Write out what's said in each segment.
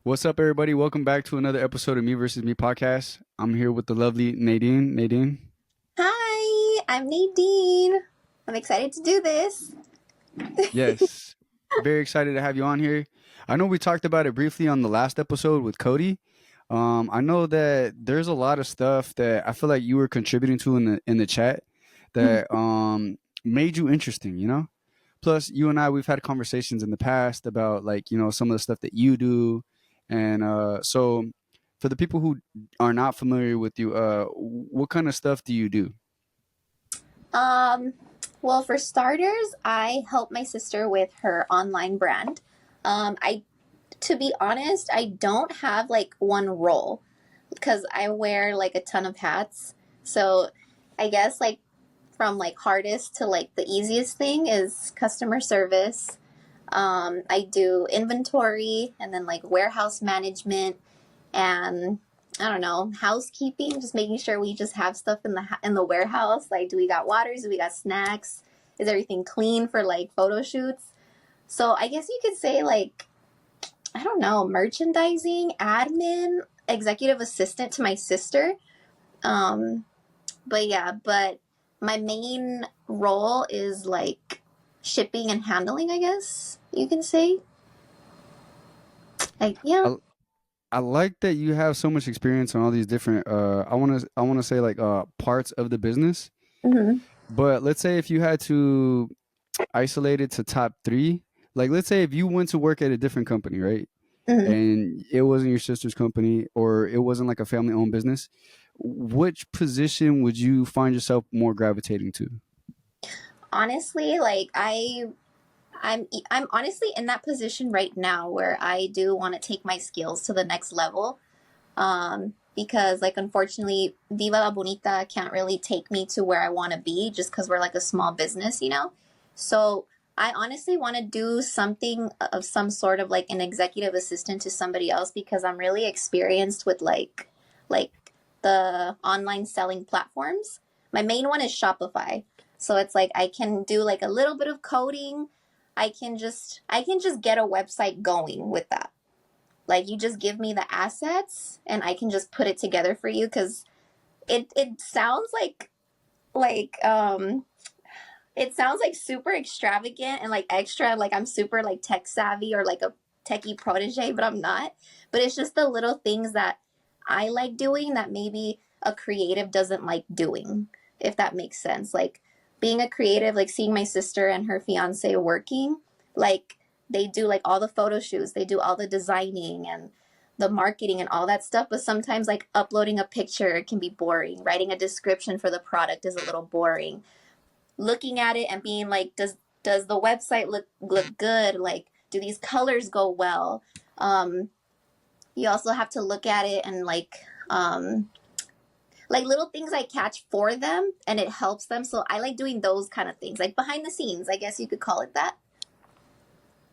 What's up, everybody? Welcome back to another episode of Me versus Me podcast. I'm here with the lovely Nadine. Nadine, Hi, I'm Nadine. I'm excited to do this. yes, very excited to have you on here. I know we talked about it briefly on the last episode with Cody. I know that there's a lot of stuff that I feel like you were contributing to in the chat that made you interesting. Plus, you and I we've had conversations in the past about like some of the stuff that you do, and so for the people who are not familiar with you, what kind of stuff do you do? Um, well, for starters, I help my sister with her online brand. I, to be honest, I don't have like one role because I wear like a ton of hats. So I guess like from like hardest to like the easiest thing is customer service. I do inventory and then like warehouse management and I don't know, housekeeping, just making sure we just have stuff in the warehouse. Like, do we got waters? Do we got snacks? Is everything clean for like photo shoots? So I guess you could say like I don't know, merchandising, admin, executive assistant to my sister. Um, but my main role is like shipping and handling. I guess you can say. Like yeah. I, I like that you have so much experience on all these different. I want to say like parts of the business. Mm-hmm. But let's say if you had to isolate it to top three, like let's say if you went to work at a different company, right? Mm-hmm. And it wasn't your sister's company or it wasn't like a family owned business, which position would you find yourself more gravitating to? Honestly, like I'm honestly in that position right now where I do want to take my skills to the next level. Because like unfortunately, Viva la Bonita can't really take me to where I want to be just because we're like a small business. So I honestly want to do something of some sort of like an executive assistant to somebody else because I'm really experienced with like the online selling platforms. My main one is Shopify. So it's like I can do like a little bit of coding. I can just get a website going with that. Like you just give me the assets and I can just put it together for you because it sounds like it sounds like super extravagant and like extra like I'm super like tech savvy or like a techie protege, but I'm not. But it's just the little things that I like doing that maybe a creative doesn't like doing, if that makes sense. Like being a creative, like seeing my sister and her fiance working, like they do like all the photo shoots, they do all the designing and the marketing and all that stuff. But sometimes like uploading a picture can be boring. Writing a description for the product is a little boring. Looking at it and being like, does the website look good? Like, do these colors go well? Um, you also have to look at it and like little things I catch for them and it helps them. So I like doing those kind of things, like behind the scenes, I guess you could call it that.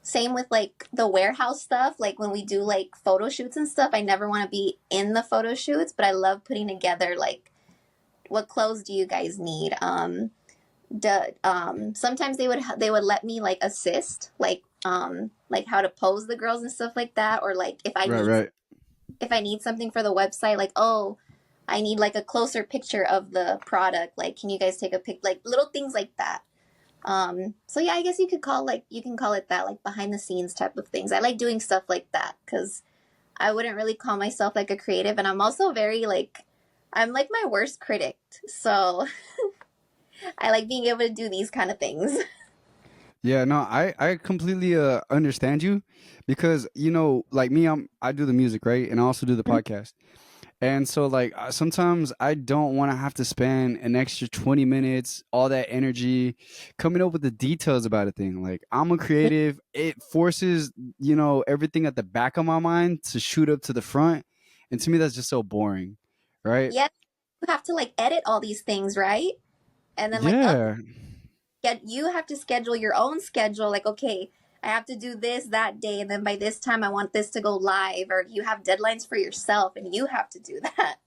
Same with like the warehouse stuff. Like when we do like photo shoots and stuff, I never want to be in the photo shoots, but I love putting together like what clothes do you guys need? Sometimes they would let me like assist, like how to pose the girls and stuff like that, or like Right, right. if I need something for the website, like oh, I need like a closer picture of the product. Like, can you guys take a pic? Like little things like that. So yeah, I guess you can call it that, like behind the scenes type of things. I like doing stuff like that because I wouldn't really call myself like a creative, and I'm also very like I'm like my worst critic. So I like being able to do these kind of things. Yeah, no, I completely understand you because like me, I do the music, right? And I also do the podcast. And so, like, sometimes I don't want to have to spend an extra 20 minutes, all that energy coming up with the details about a thing. Like, I'm a creative. It forces, everything at the back of my mind to shoot up to the front. And to me, that's just so boring. Right. Yes, you have to like edit all these things, right? And then like Yeah. get you have to schedule your own schedule. Like, okay, I have to do this that day, and then by this time I want this to go live, or you have deadlines for yourself, and you have to do that.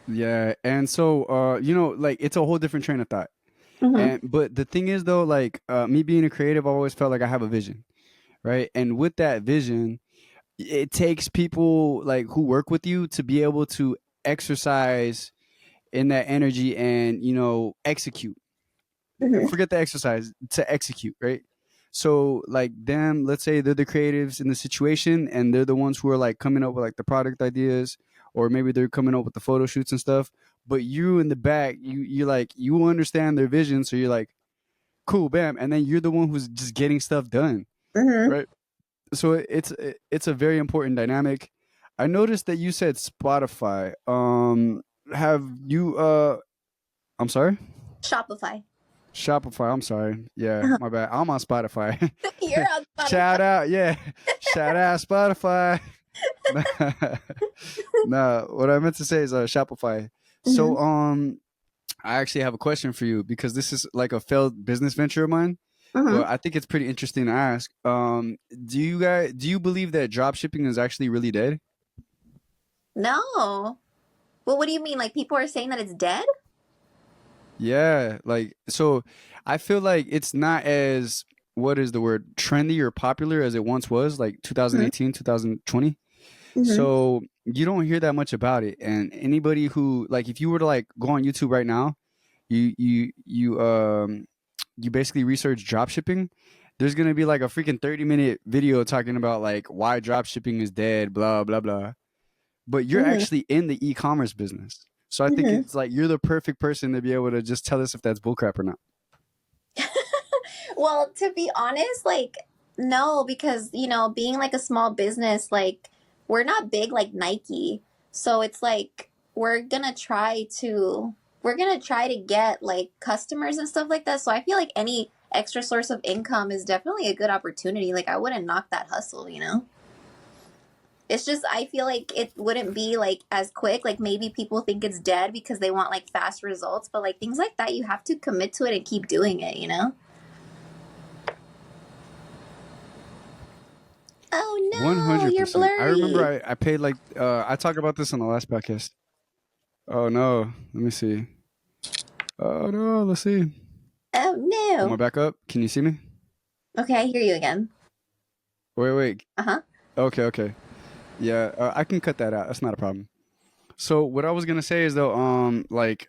Yeah. And so, like, it's a whole different train of thought. Mm-hmm. But the thing is, though, like, me being a creative, I always felt like I have a vision. Right. And with that vision, it takes people like who work with you to be able to exercise in that energy and execute. Mm-hmm. Forget the exercise, to execute, right? So like them, let's say they're the creatives in the situation and they're the ones who are like coming up with like the product ideas, or maybe they're coming up with the photo shoots and stuff. But you in the back, you like you understand their vision, so you're like, cool, bam, and then you're the one who's just getting stuff done, Mm-hmm. right? So it's a very important dynamic. I noticed that you said Spotify. Have you I'm sorry? Shopify. Shopify. I'm sorry. Yeah, my bad. I'm on Spotify. You're on Shout Spotify. out, yeah. Shout out Spotify. No, what I meant to say is Shopify. Mm-hmm. So I actually have a question for you because this is like a failed business venture of mine, Mm-hmm. but I think it's pretty interesting to ask. Do you believe that drop shipping is actually really dead? No. Well, what do you mean? Like people are saying that it's dead? Yeah, like so I feel like it's not as, what is the word, trendy or popular as it once was, like Mm-hmm. 2018, 2020. Mm-hmm. So you don't hear that much about it. And anybody who, like, if you were to like go on YouTube right now, you basically research drop shipping, there's gonna be like a freaking 30-minute video talking about like why drop shipping is dead, blah blah blah. But you're Mm-hmm. actually in the e-commerce business. So I think Mm-hmm. it's like you're the perfect person to be able to just tell us if that's bullcrap or not. Well, to be honest, like, no, because, being like a small business, like, we're not big like Nike. So it's like, we're gonna try to get like customers and stuff like that. So I feel like any extra source of income is definitely a good opportunity. Like, I wouldn't knock that hustle. It's just, I feel like it wouldn't be like as quick. Like, maybe people think it's dead because they want like fast results, but like things like that, you have to commit to it and keep doing it? Oh no, you're 100%. I remember blurry. I paid like I talked about this on the last podcast. Oh no, let me see. Oh no, let's see. Oh Am I no. back up? Can you see me? Okay, I hear you again. Wait. Uh huh. Okay. Yeah, I can cut that out. That's not a problem. So what I was gonna say is though, like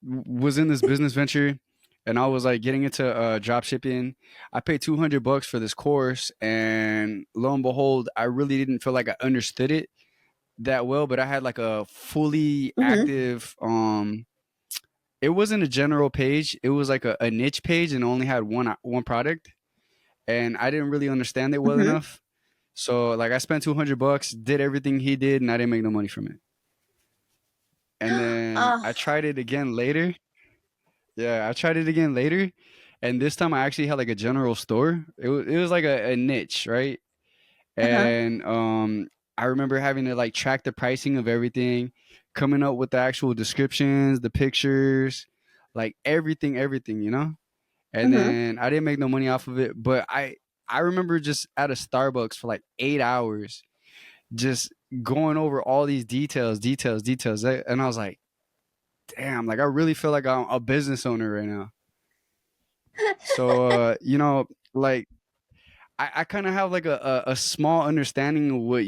was in this business venture, and I was like getting into drop shipping. I paid $200 for this course, and lo and behold, I really didn't feel like I understood it that well. But I had like a fully Mhm. active. It wasn't a general page. It was like a niche page, and only had one product, and I didn't really understand it well Mhm. enough. So like I spent $200, did everything he did, and I didn't make no money from it. And then Oh. I tried it again later. Yeah, I tried it again later, and this time I actually had like a general store. It was like a niche, right? Uh huh. And I remember having to like track the pricing of everything, coming up with the actual descriptions, the pictures, like everything. And Mhm. then I didn't make no money off of it, but I remember just at a Starbucks for like 8 hours, just going over all these details, and I was like, damn, like I really feel like I'm a business owner right now. So like I kind of have like a small understanding of what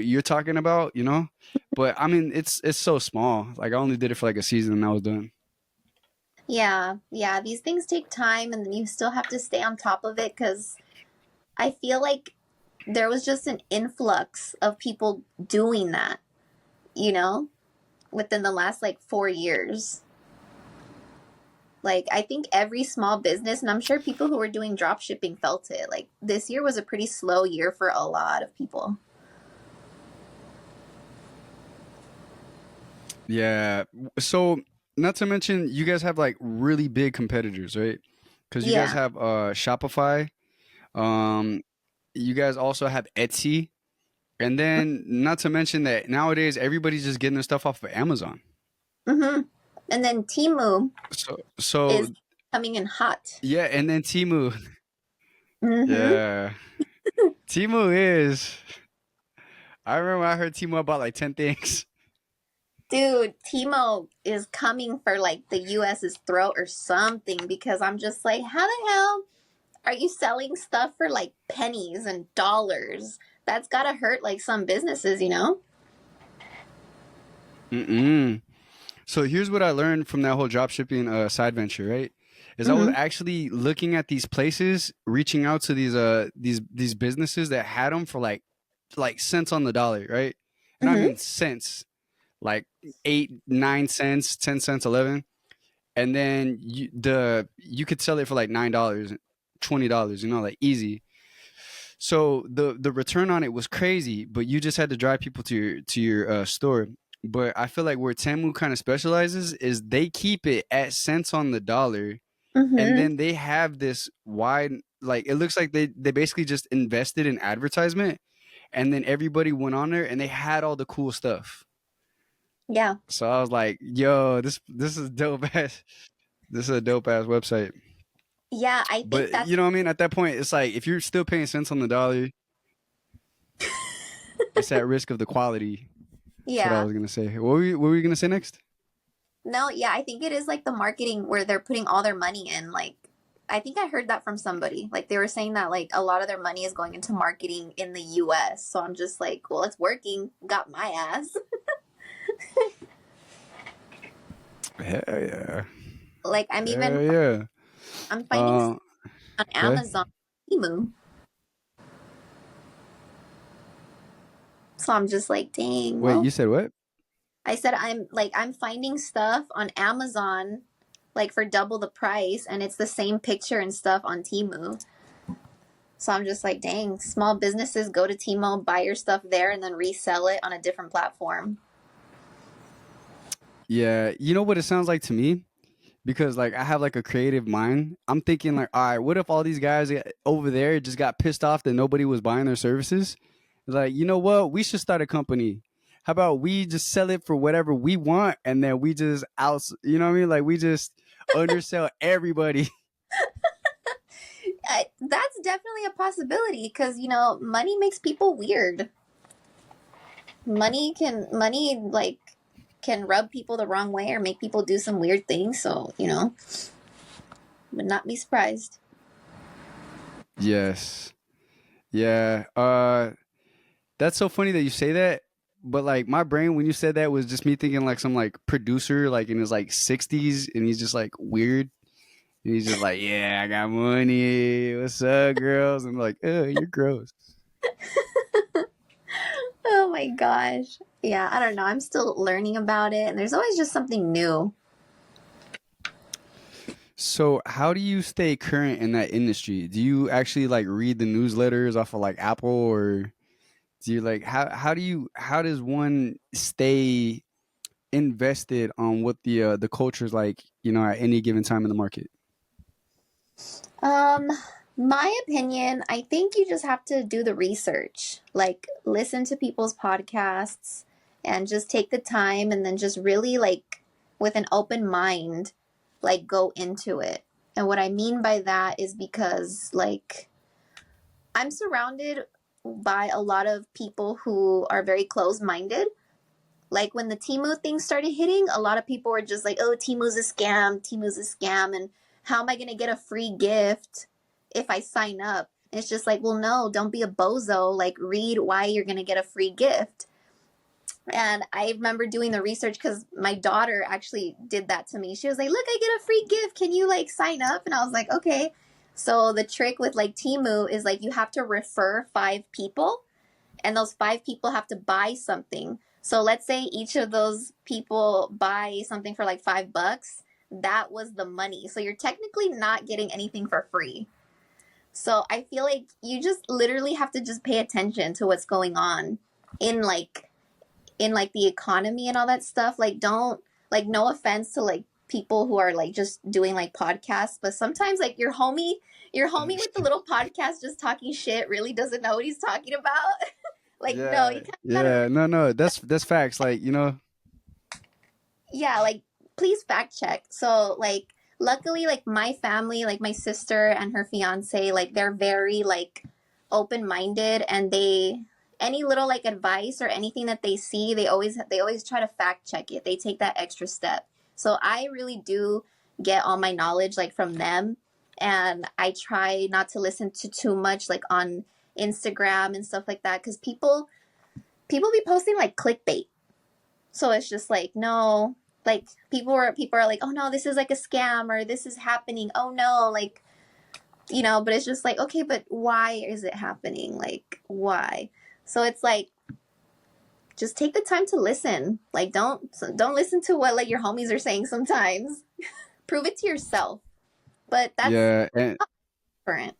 you're talking about. But I mean it's so small. Like I only did it for like a season and I was done. Yeah, yeah. These things take time, and then you still have to stay on top of it because I feel like there was just an influx of people doing that. You know, within the last like 4 years. Like, I think every small business, and I'm sure people who were doing drop shipping felt it. Like, this year was a pretty slow year for a lot of people. Yeah. So not to mention you guys have like really big competitors, right? Because you guys Yeah. have Shopify. Um, you guys also have Etsy, and then not to mention that nowadays everybody's just getting their stuff off of Amazon. Mm-hmm. And then Timu So is coming in hot. yeah, and then Timu. Mm-hmm. Yeah. Timu is. I remember I heard Timu about like 10 things. Dude, Timo is coming for like the US's throat or something because I'm just like, how the hell are you selling stuff for like pennies and dollars? that's gotta hurt like some businesses, you know? Mm-mm. So here's what I learned from that whole drop shipping side venture, right? Is I was Mm-hmm. actually looking at these places, reaching out to these businesses that had them for like cents on the dollar, right? And I Mm-hmm. mean cents, like 8, 9 cents, 10 cents, 11, and then you could sell it for like $9, $20, like easy. So the return on it was crazy, but you just had to drive people to your store. But I feel like where Temu kind of specializes is they keep it at cents on the dollar, and Mm-hmm. then they have this wide, like it looks like they basically just invested in advertisement, and then everybody went on there and they had all the cool stuff. Yeah. So I was like, yo, this is dope ass. This is a dope ass website. Yeah, I think But that's you know what I mean? At that point, it's like if you're still paying cents on the dollar, it's at risk of the quality. That's what I yeah. was gonna say. What were you gonna say next? No, yeah, I think it is like the marketing where they're putting all their money in. Like, I think I heard that from somebody. Like, they were saying that like a lot of their money is going into marketing in the US. So I'm just like, well, it's working. Got my ass. Hell yeah. Like, Hell yeah. I'm finding Uh, on okay. Amazon, Temu. So I'm just like, dang, Wait, well, you said what? I said I'm finding stuff on Amazon like for double the price and it's the same picture and stuff on Temu. So I'm just like, dang, small businesses go to Temu, buy your stuff there and then resell it on a different platform. Yeah, you know what it sounds like to me? Because like I have like a creative mind. I'm thinking like, all right, what if all these guys over there just got pissed off that nobody was buying their services? Like, you know what? We should start a company. How about we just sell it for whatever we want, and then we just you know what I mean? Like we just undersell everybody. That's definitely a possibility because money makes people weird. Money like can rub people the wrong way or make people do some weird things. So would not be surprised. Yes. Yeah. That's so funny that you say that. But like my brain when you said that was just me thinking like some like producer like in his like 60s, and he's just like weird. And he's just like, yeah, I got money. What's up, girls? I'm like, oh, you're gross. Oh my gosh. Yeah, I don't know. I'm still learning about it, and there's always just something new. So how do you stay current in that industry? Do you actually like read the newsletters off of like Apple, or do you like how does one stay invested on what the culture is like, at any given time in the market? Um, my opinion, I think you just have to do the research. Like listen to people's podcasts and just take the time and then just really like with an open mind like go into it. And what I mean by that is because like I'm surrounded by a lot of people who are very close-minded. Like when the Temu thing started hitting, a lot of people were just like, "Oh, Temu's a scam. Temu's a scam." And how am I going to get a free gift if I sign up? And it's just like, well, no, don't be a bozo. Like, read why you're going to get a free gift. And I remember doing the research because my daughter actually did that to me. She was like, "Look, I get a free gift. Can you like sign up?" And I was like, "Okay." So the trick with like Temu is like you have to refer 5 people and those 5 people have to buy something. So let's say each of those people buy something for like $5. That was the money. So you're technically not getting anything for free. So I feel like you just literally have to just pay attention to what's going on in like the economy and all that stuff. Like don't like no offense to like people who are like just doing like podcasts, but sometimes like your homie with the little podcast just talking shit really doesn't know what he's talking about. Like, no, you Yeah, kind of gotta, yeah, no, that's facts. Like, yeah, like, please fact check. So, like, luckily, like, my family, like, my sister and her fiance, like, they're very, like, open minded and any little, like, advice or anything that they see, they always try to fact check it. They take that extra step. So, I really do get all my knowledge, like, from them. And I try not to listen to too much, like, on Instagram and stuff like that, because people be posting like clickbait. So it's just like, no, like people are like, oh no, this is like a scam, or this is happening. Oh no, like, but it's just like, okay, but why is it happening? Like, why? So it's like, just take the time to listen. Like, don't listen to what like your homies are saying sometimes. Prove it to yourself. But that's Yeah, and different.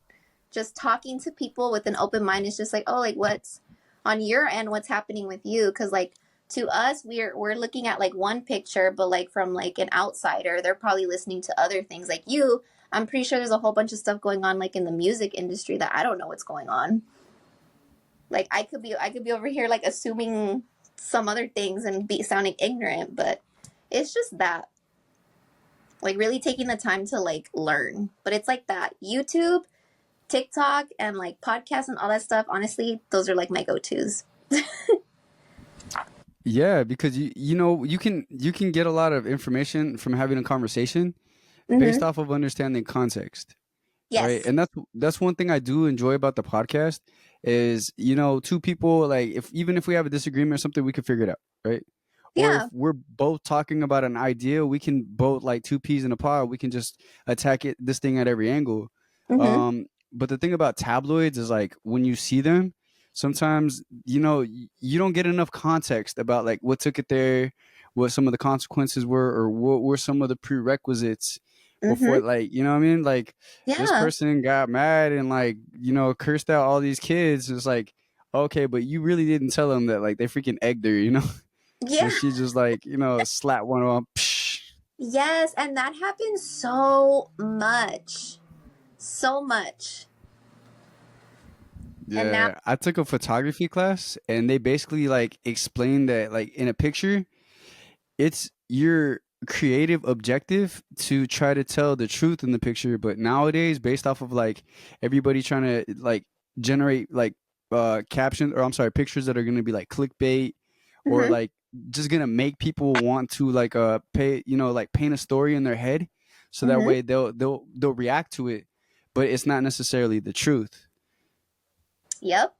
Just talking to people with an open mind is just like, oh, like what's on your end, what's happening with you? Because like to us, we're looking at like one picture, but like from like an outsider, they're probably listening to other things. Like you, I'm pretty sure there's a whole bunch of stuff going on like in the music industry that I don't know what's going on. Like I could be over here like assuming some other things and be sounding ignorant, but it's just that, like, really taking the time to like learn. But it's like that YouTube, TikTok, and like podcasts and all that stuff, honestly, those are like my go-tos. yeah, because you can get a lot of information from having a conversation based Mm-hmm. off of understanding context, right? Yes. And that's one thing I do enjoy about the podcast is, two people, like, if even if we have a disagreement or something, we can figure it out, right? Or if Yeah. we're both talking about an idea, we can both, like two peas in a pod, we can just attack this thing at every angle. Mm-hmm. But the thing about tabloids is, like, when you see them, sometimes you don't get enough context about like what took it there, what some of the consequences were, or what were some of the prerequisites before, Mm-hmm. like, you know what I mean? Like, this Yeah. person got mad and, like, cursed out all these kids. It's like, okay, but you really didn't tell them that, like, they freaking egged her. Yeah. And she just, like, slap one of them. Psh. Yes, and that happens so much. So much. And now, Yeah, I took a photography class, and they basically, like, explained that, like, in a picture, it's your creative objective to try to tell the truth in the picture. But nowadays, based off of, like, everybody trying to, like, generate, like, captions, or I'm sorry, pictures that are going to be like clickbait, or mm-hmm. like just going to make people want to, like, pay, like, paint a story in their head, so that Mm-hmm. way they'll react to it, but it's not necessarily the truth. Yep.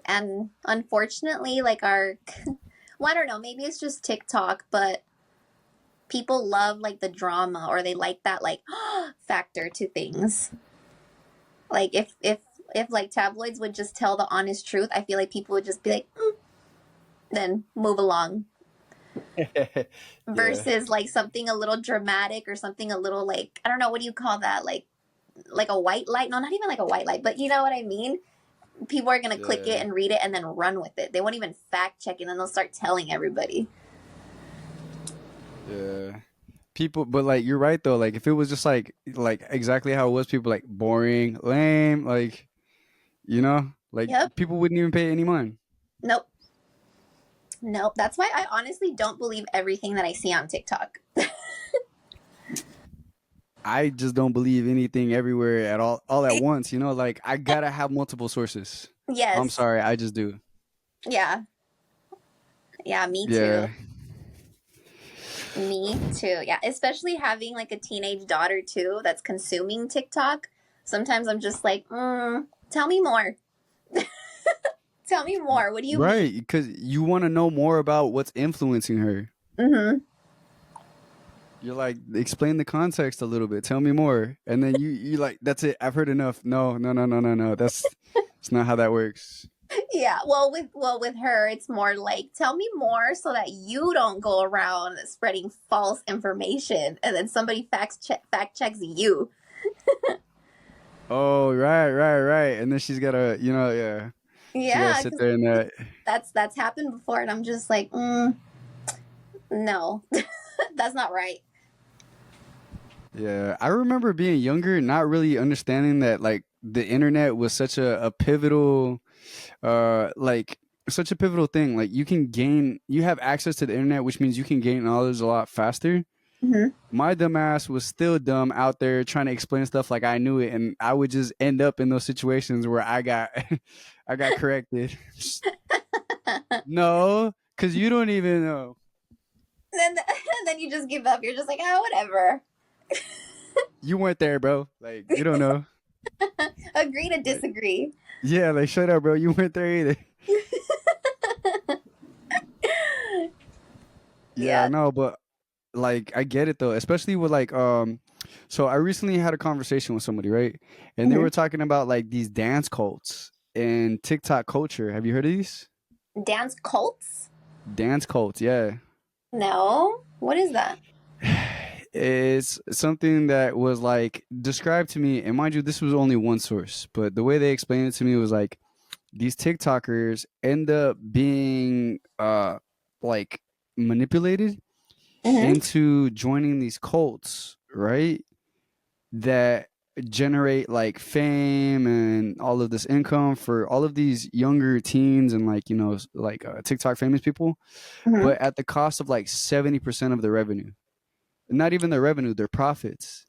And unfortunately, like well, I don't know, maybe it's just TikTok, but people love like the drama, or they like that like factor to things. Like if like tabloids would just tell the honest truth, I feel like people would just be like, then move along. Yeah, Versus like something a little dramatic, or something a little like, I don't know, what do you call that? Like a white light? No, not even like a white light, but you know what I mean? People are gonna click it yeah, and read it and then run with it. They won't even fact check it, and then they'll start telling everybody. yeah. People, but, like, you're right though. Like, if it was just like exactly how it was, people like boring, lame, like, like, Yep. people wouldn't even pay any mind. Nope. Nope. That's why I honestly don't believe everything that I see on TikTok. I just don't believe anything everywhere at all at once. Like, I gotta have multiple sources. I'm Yes. sorry, I just do. Yeah. Yeah, me too. Yeah, Me too. Yeah, especially having like a teenage daughter too that's consuming TikTok. Sometimes I'm just like, tell me more. Tell me more. What do you mean? right. Because you want to know more about what's influencing her. Mm-hmm. You're like, explain the context a little bit. Tell me more. And then you like, that's it. I've heard enough. No, no, no, no, no, no. It's not how that works. Yeah. Well with her, it's more like, tell me more so that you don't go around spreading false information, and then somebody fact checks you. Oh, right, right, right. And then she's gotta, yeah, she gotta Yeah, sit because there and that. that's happened before, and I'm just like, no, that's not right. Yeah, I remember being younger, not really understanding that, like, the internet was such a pivotal, like, such a pivotal thing. Like, you have access to the internet, which means you can gain knowledge a lot faster. Mm-hmm. My dumb ass was still dumb out there trying to explain stuff like I knew it, and I would just end up in those situations where I got, I got corrected. No, because you don't even know. then then you just give up. You're just like, oh, whatever. You weren't there, bro. Like, you don't know. Agree to Like, disagree. yeah, like shut up, bro. You weren't there either. Yeah, Yeah. no, but like I get it though, especially with like so I recently had a conversation with somebody, right? And they Hmm. were talking about like these dance cults and TikTok culture. Have you heard of these? Dance cults? Dance cults, yeah. No. What is that? It's something that was like described to me, and mind you, this was only one source, but the way they explained it to me was like these TikTokers end up being like manipulated Hmm. into joining these cults, right? That generate like fame and all of this income for all of these younger teens and like, like TikTok famous people, Hmm. but at the cost of like 70% of the revenue. Not even their revenue, their profits.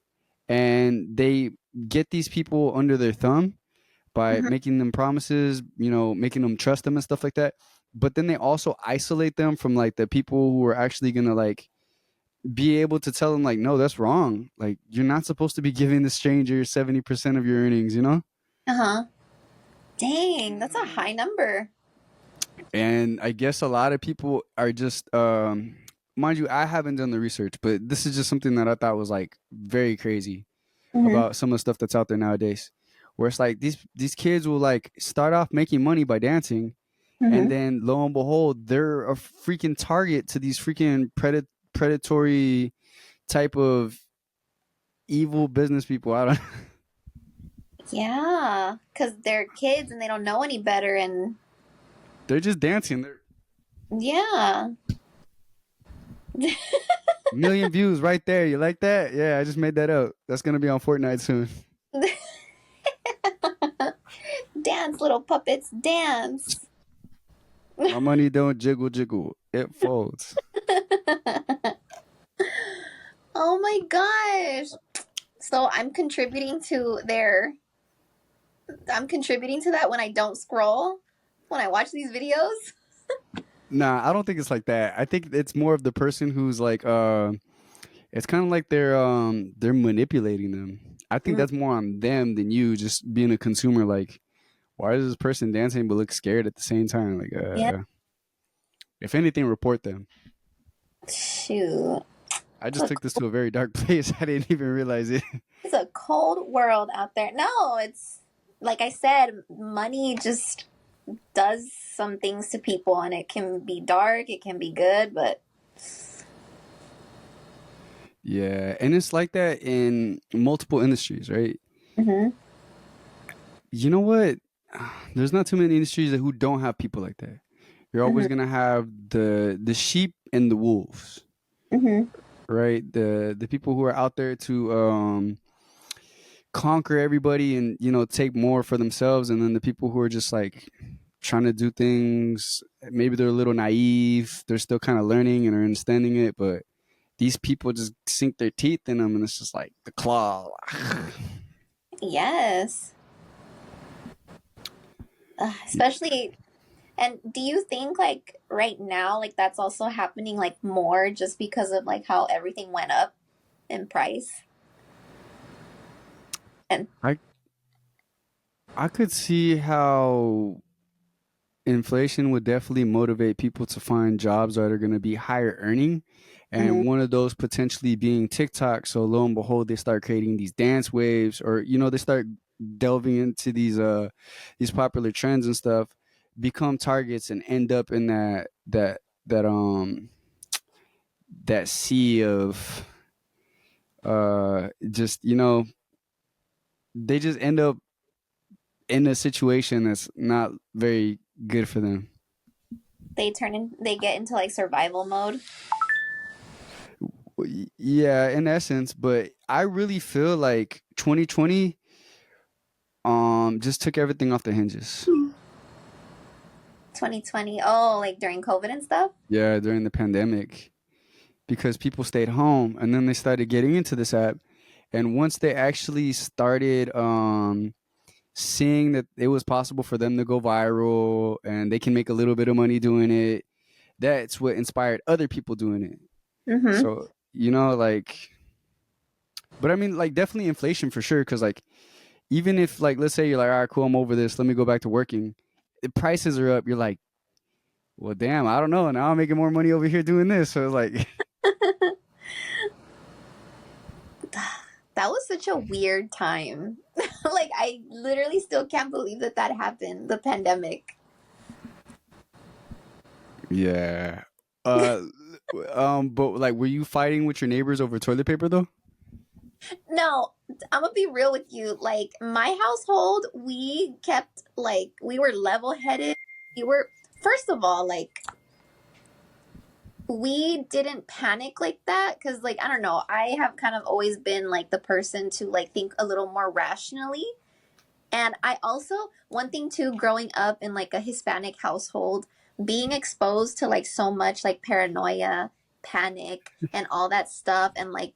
And they get these people under their thumb by Hmm. making them promises, making them trust them and stuff like that. But then they also isolate them from like the people who are actually gonna like be able to tell them like, no, that's wrong. Like you're not supposed to be giving the stranger 70% of your earnings. Uh-huh. Dang, that's a high number. And I guess a lot of people are just mind you, I haven't done the research, but this is just something that I thought was like very crazy Hmm. about some of the stuff that's out there nowadays. Where it's like these kids will like start off making money by dancing, and Hmm. then lo and behold, they're a freaking target to these freaking predatory type of evil business people. I don't. Yeah, because they're kids and they don't know any better. And They're just dancing. They're yeah. million views right there. You like that? Yeah, I just made that up. That's gonna be on Fortnite soon. Dance, little puppets, dance. My money don't jiggle jiggle. It folds. Oh my gosh. So I'm contributing to that when I don't scroll, when I watch these videos. Nah, I don't think it's like that. I think it's more of the person who's like it's kind of like they're manipulating them. I think Mm, that's more on them than you just being a consumer like why is this person dancing but look scared at the same time? Like yeah. if anything report them. Shoot. I It's just a, took this to a very dark place. I didn't even realize it. it's a cold world out there. No, it's like I said, money just does some things to people, and it can be dark, it can be good, but Yeah, and it's like that in multiple industries, right? hmm. You know what? There's not too many industries that who don't have people like that. You're always Hmm. gonna have the sheep and the wolves, Hmm. right? The people who are out there to conquer everybody and take more for themselves, and then the people who are just like trying to do things. Maybe they're a little naive. They're still kind of learning and are understanding it, but these people just sink their teeth in them, and it's just like the claw. Yes. Especially, and do you think like right now, like that's also happening like more just because of like how everything went up in price? And I I could see how inflation would definitely motivate people to find jobs that are going to be higher earning, mhm. and one of those potentially being TikTok. So lo and behold, they start creating these dance waves, or they start delving into these popular trends and stuff, become targets and end up in that sea of just they just end up in a situation that's not very good for them. They get into like survival mode. Yeah, in essence, but I really feel like 2020 just took everything off the hinges. 2020. Oh, like during COVID and stuff. Yeah, during the pandemic because people stayed home and then they started getting into this app, and once they actually started seeing that it was possible for them to go viral and they can make a little bit of money doing it, that's what inspired other people doing it. Mm-hmm. So, like, but I mean like definitely inflation for sure, cuz like even if like let's say you're like, all right, cool, I'm over this. Let me go back to working. The prices are up. You're like, well, damn, I don't know. Now I'm making more money over here doing this. So it's like, That was such a weird time. Like, I literally still can't believe that that happened, the pandemic. yeah. Uh, but like, were you fighting with your neighbors over toilet paper though? No, I'm gonna be real with you. Like, my household, we kept, like, we were level headed. We were, first of all, like, we didn't panic like that because, like, I don't know, I have kind of always been like the person to like think a little more rationally. And I also, one thing too, growing up in like a Hispanic household, being exposed to like so much like paranoia, panic, and all that stuff, and like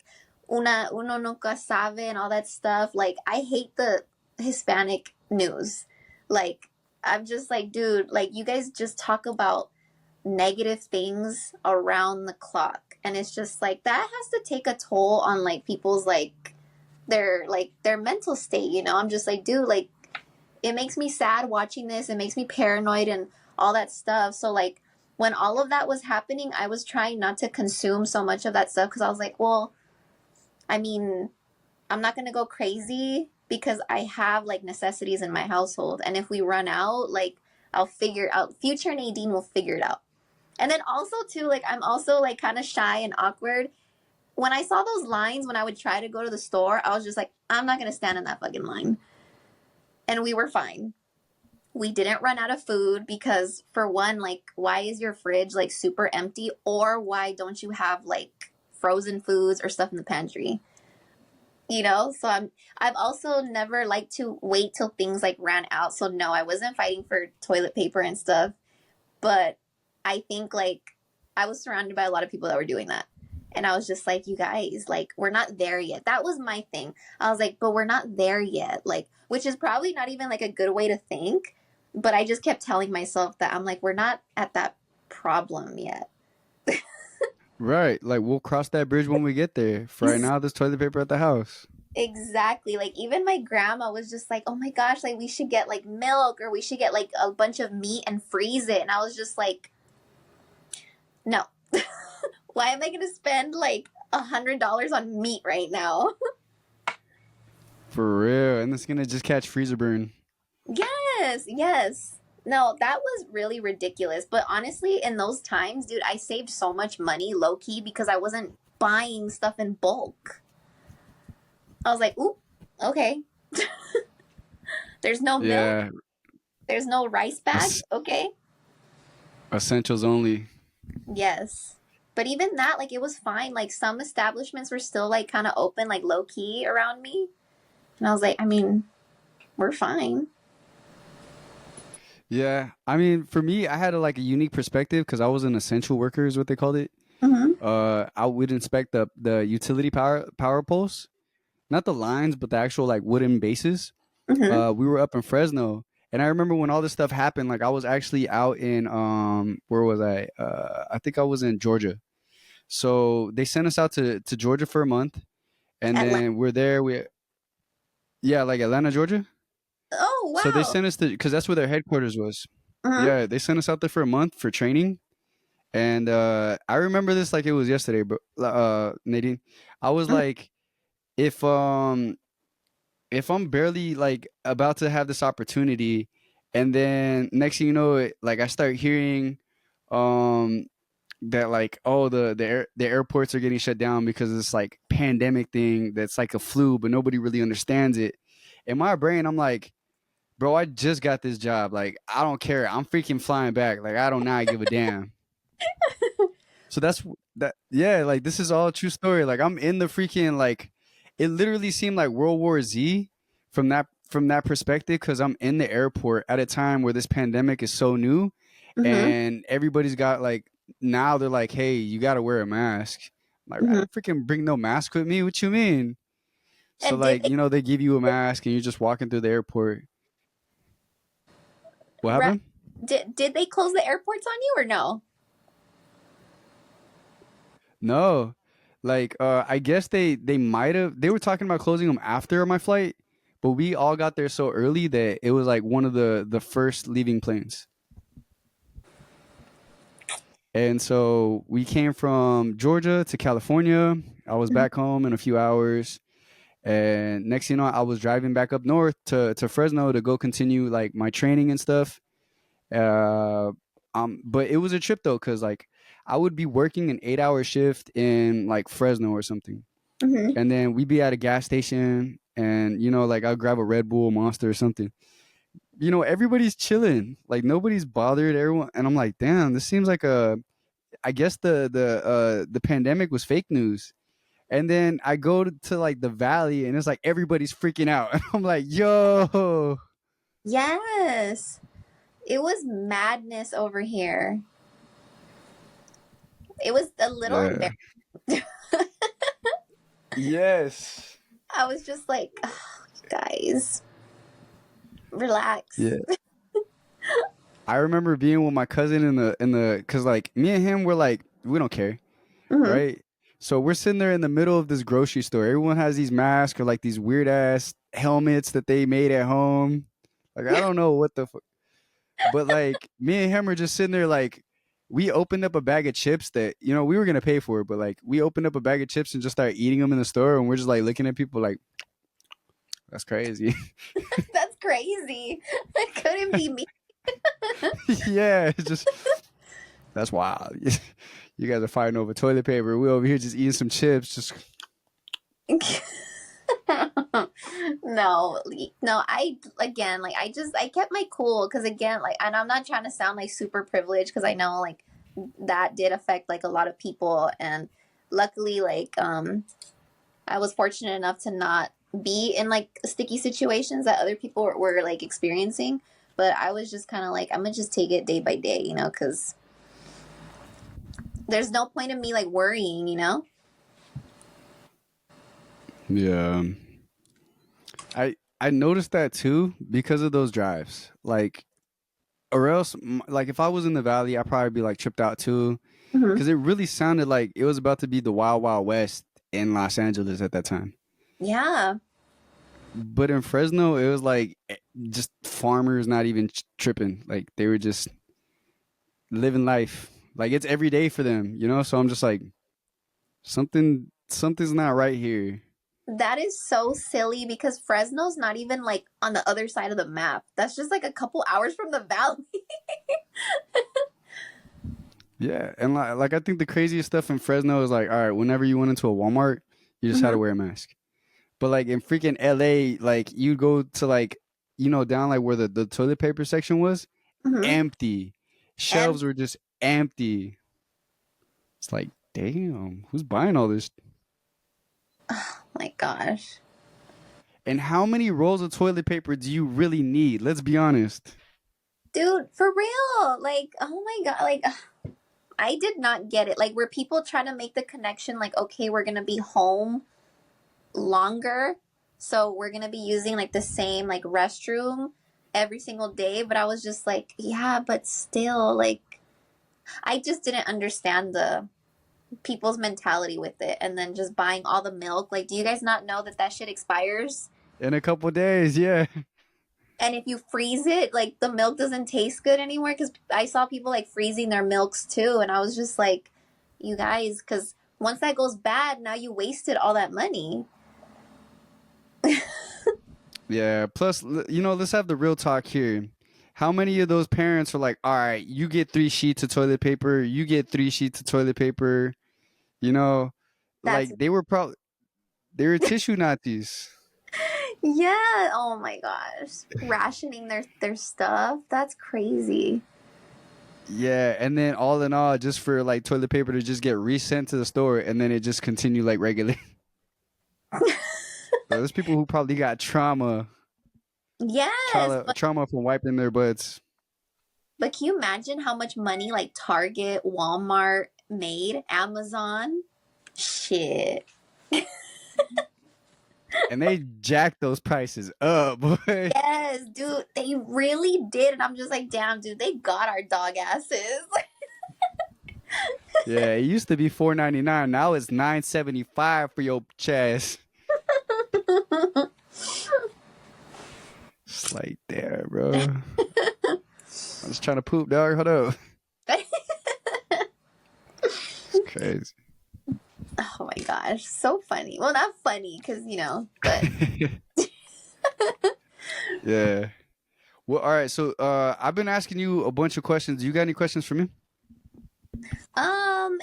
uno nunca sabe and all that stuff. Like, I hate the Hispanic news. Like, I'm just like, dude, like, you guys just talk about negative things around the clock. And it's just like, that has to take a toll on like people's like their mental state, you know. I'm just like, dude, like, it makes me sad watching this, it makes me paranoid and all that stuff. So like, when all of that was happening, I was trying not to consume so much of that stuff because I was like, well, I mean, I'm not going to go crazy because I have like necessities in my household, and if we run out, like, I'll figure out, future Nadine will figure it out. And then also too, like, I'm also like kind of shy and awkward. When I saw those lines when I would try to go to the store, I was just like, I'm not gonna stand in that fucking line. And we were fine. We didn't run out of food because, for one, like, why is your fridge like super empty, or why don't you have like frozen foods or stuff in the pantry? You know, so I've also never liked to wait till things like ran out. So no, I wasn't fighting for toilet paper and stuff. But I think like I was surrounded by a lot of people that were doing that. And I was just like, you guys, like, we're not there yet. That was my thing. I was like, but we're not there yet. Like, which is probably not even like a good way to think. But I just kept telling myself that I'm like, we're not at that problem yet. Right. Like we'll cross that bridge when we get there. For right now, there's toilet paper at the house. Exactly. Like, even my grandma was just like, "Oh my gosh, like, we should get like milk, or we should get like a bunch of meat and freeze it." And I was just like, "No. Why am I going to spend like $100 on meat right now?" For real. And it's gonna just catch freezer burn. Yes, yes. No, that was really ridiculous. But honestly, in those times, dude, I saved so much money low key because I wasn't buying stuff in bulk. I was like, "Ooh, okay. There's no milk, Yeah. there's no rice bags. es- Okay." Essentials only. Yes. But even that, like, it was fine. Like, some establishments were still like kind of open, like low key around me. And I was like, I mean, we're fine. Yeah. I mean, for me, I had like a unique perspective because I was an essential worker, is what they called it. Mm-hmm. I would inspect the utility power poles, not the lines, but the actual like wooden bases. Mm-hmm. We were up in Fresno, and I remember when all this stuff happened. Like I was actually out in where was I? I think I was in Georgia. So they sent us out to Georgia for a month, and Atlanta. then we're there. We Yeah, like Atlanta, Georgia. Oh, So they wow. sent us to because that's where their headquarters was. Mm-hmm. Yeah, they sent us out there for a month for training, and I remember this like it was yesterday. But Nadine, I was like, if um if I'm barely like about to have this opportunity, and then next thing you know, like I start hearing, um, that like oh the airports are getting shut down because of this like pandemic thing that's like a flu, but nobody really understands it. In my brain, I'm like, bro, I just got this job. Like I don't care. I'm freaking flying back. Like I don't not give a damn. So that's that. Yeah, like this is all a true story. Like I'm in the freaking like, it literally seemed like World War Z from that perspective because I'm in the airport at a time where this pandemic is so new, Mm-hmm. and everybody's got like now they're like, hey, you got to wear a mask. I'm like I Mm-hmm. didn't freaking bring no mask with me. What you mean? So And did like they they give you a mask and you're just walking through the airport. What ra- happened? did they close the airports on you or no? No. Like I guess they might have they were talking about closing them after my flight, but we all got there so early that it was like one of the first leaving planes. And so we came from Georgia to California. I was back home in a few hours. And next thing you know, I was driving back up north to Fresno to go continue like my training and stuff. Uh, but it was a trip though, because like I would be working an 8 hour shift in like Fresno or something. Mm-hmm. And then we'd be at a gas station and, like I'll grab a Red Bull Monster or something. Everybody's chilling. Like nobody's bothered everyone. And I'm like, damn, this seems like I guess the pandemic was fake news. And then I go to like the valley and it's like everybody's freaking out. And I'm like, yo. Yes. It was madness over here. It was a little Yeah. embarrassing. Yes. I was just like, oh, guys, relax. Yeah. I remember being with my cousin in the cause like me and him were like, we don't care, Mm-hmm. right? So we're sitting there in the middle of this grocery store. Everyone has these masks or like these weird ass helmets that they made at home. Like I don't know what the fuck. But like me and him are just sitting there like we opened up a bag of chips that we were gonna pay for it, but like we opened up a bag of chips and just started eating them in the store, and we're just like looking at people like that's crazy. That's crazy. It couldn't be me. Yeah, it's just that's wild. You guys are fighting over toilet paper. We over here just eating some chips. Just No, no, I again, like I kept my cool because again, like, and I'm not trying to sound like super privileged because I know like that did affect like a lot of people, and luckily, like, I was fortunate enough to not be in like sticky situations that other people were like experiencing. But I was just kind of like, I'm gonna just take it day by day, because there's no point in me like worrying. yeah. I noticed that too because of those drives. Like or else like if I was in the valley, I'd probably be like tripped out too Hmm. because it really sounded like it was about to be the Wild Wild West in Los Angeles at that time. Yeah, But in Fresno, it was like just farmers not even tripping. Like they were just living life. Like it's every day for them. So I'm just like something's not right here. that is so silly because Fresno's not even like on the other side of the map. That's just like a couple hours from the valley. Yeah, and like I think the craziest stuff in Fresno is like, all right, whenever you went into a Walmart, you just had Hmm. to wear a mask. But like in freaking LA, like you go to like down like where the toilet paper section was, Hmm. empty. And Shelves were just empty. It's like, damn, who's buying all this? my gosh, And how many rolls of toilet paper do you really need? Let's be honest. dude, for real, like, oh my god, like, I did not get it. Like, were people trying to make the connection, like, okay, we're gonna be home longer, so we're gonna be using like the same like restroom every single day? But I was just like, yeah, but still, like, I just didn't understand the people's mentality with it, and then just buying all the milk. Like, do you guys not know that that shit expires? In a couple days, yeah. And if you freeze it, like the milk doesn't taste good anymore. Because I saw people like freezing their milks too, and I was just like, you guys, because once that goes bad, now you wasted all that money. Yeah. Plus, let's have the real talk here. How many of those parents are like, all right, you get 3 sheets of toilet paper, you get 3 sheets of toilet paper, you know, That's like they were tissue Nazis. yeah. Oh my gosh, rationing their stuff. That's crazy. Yeah, and then all in all, just for like toilet paper to just get resent to the store and then it just continue like regular. So there's people who probably got trauma, Yes, trauma, trauma from wiping their butts. but can you imagine how much money like Target, Walmart made? Amazon, shit. And they jacked those prices up, boy. Yes, dude, they really did, and I'm just like, damn, dude, they got our dog asses. Yeah, it used to be $4.99. Now it's $9.75 for your chest. Like, there, bro. I was trying to poop, dog. Hold up. It's crazy. Oh my gosh, so funny. Well, not funny because but Yeah. Well, all right. So, I've been asking you a bunch of questions. You got any questions for me?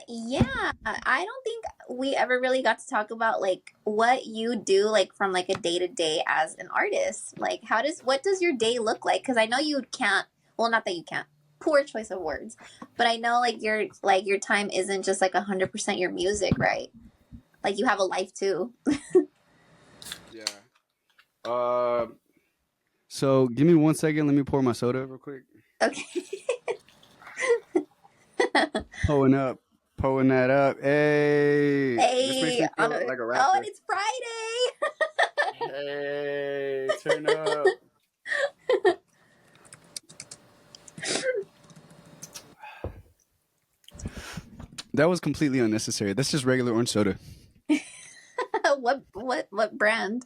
yeah, I don't think we ever really got to talk about like what you do like from like a day to day as an artist. Like, what does your day look like? Because I know you can't. Well, not that you can't. Poor choice of words, but I know your time isn't just like 100% your music, right? Like you have a life too. Yeah. Uh, so give me 1 second. Let me pour my soda real quick. Okay. Pulling up, pulling that up. Hey, this makes Hey, me feel like a oh, and rapper. it's Friday. Hey, turn up. That was completely unnecessary. That's just regular orange soda. What brand?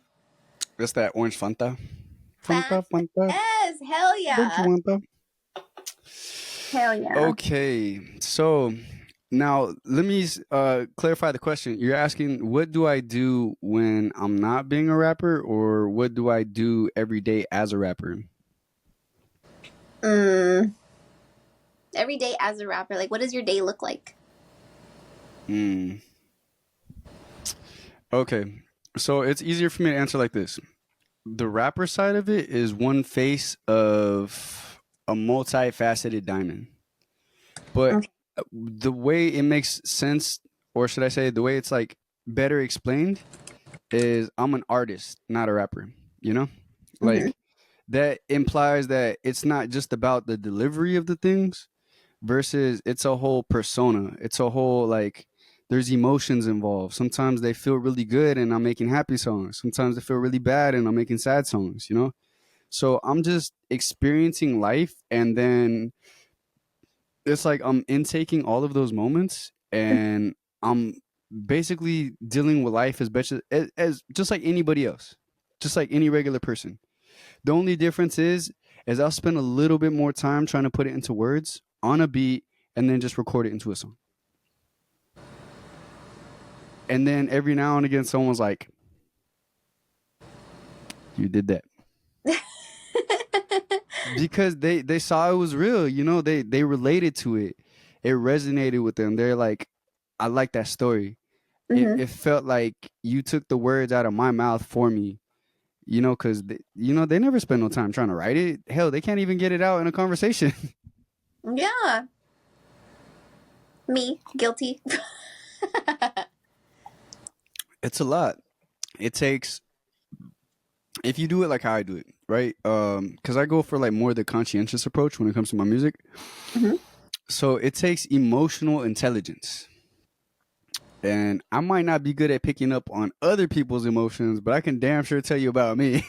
That's that orange Fanta. Fast. Fanta, Fanta. Yes, hell Don't you yeah. want that? Hell yeah. Okay, so now let me clarify the question. You're asking, what do I do when I'm not being a rapper, or what do I do every day as a rapper? Mm, every day as a rapper, like what does your day look like? Hmm. Okay, so it's easier for me to answer like this. The rapper side of it is one face of a multifaceted diamond. But Okay. the way it makes sense, or should I say, the way it's like better explained, is I'm an artist, not a rapper. You know, Mm-hmm. like that implies that it's not just about the delivery of the things, versus it's a whole persona. It's a whole like there's emotions involved. Sometimes they feel really good and I'm making happy songs. Sometimes they feel really bad and I'm making sad songs, you know? So I'm just experiencing life, and then it's like I'm intaking all of those moments, and I'm basically dealing with life as best as just like anybody else, just like any regular person. The only difference is I'll spend a little bit more time trying to put it into words on a beat, and then just record it into a song. And then every now and again someone's like, "You did that." Because they saw it was real, you know, they related to it. It resonated with them. They're like, "I like that story. It Mm-hmm. it felt like you took the words out of my mouth for me." You know, because they never spend no time trying to write it. Hell, they can't even get it out in a conversation. Yeah. Me, guilty. It's a lot. It takes, if you do it like how I do it, right? Because I go for like more the conscientious approach when it comes to my music. Mm-hmm. So it takes emotional intelligence. And I might not be good at picking up on other people's emotions, but I can damn sure tell you about me.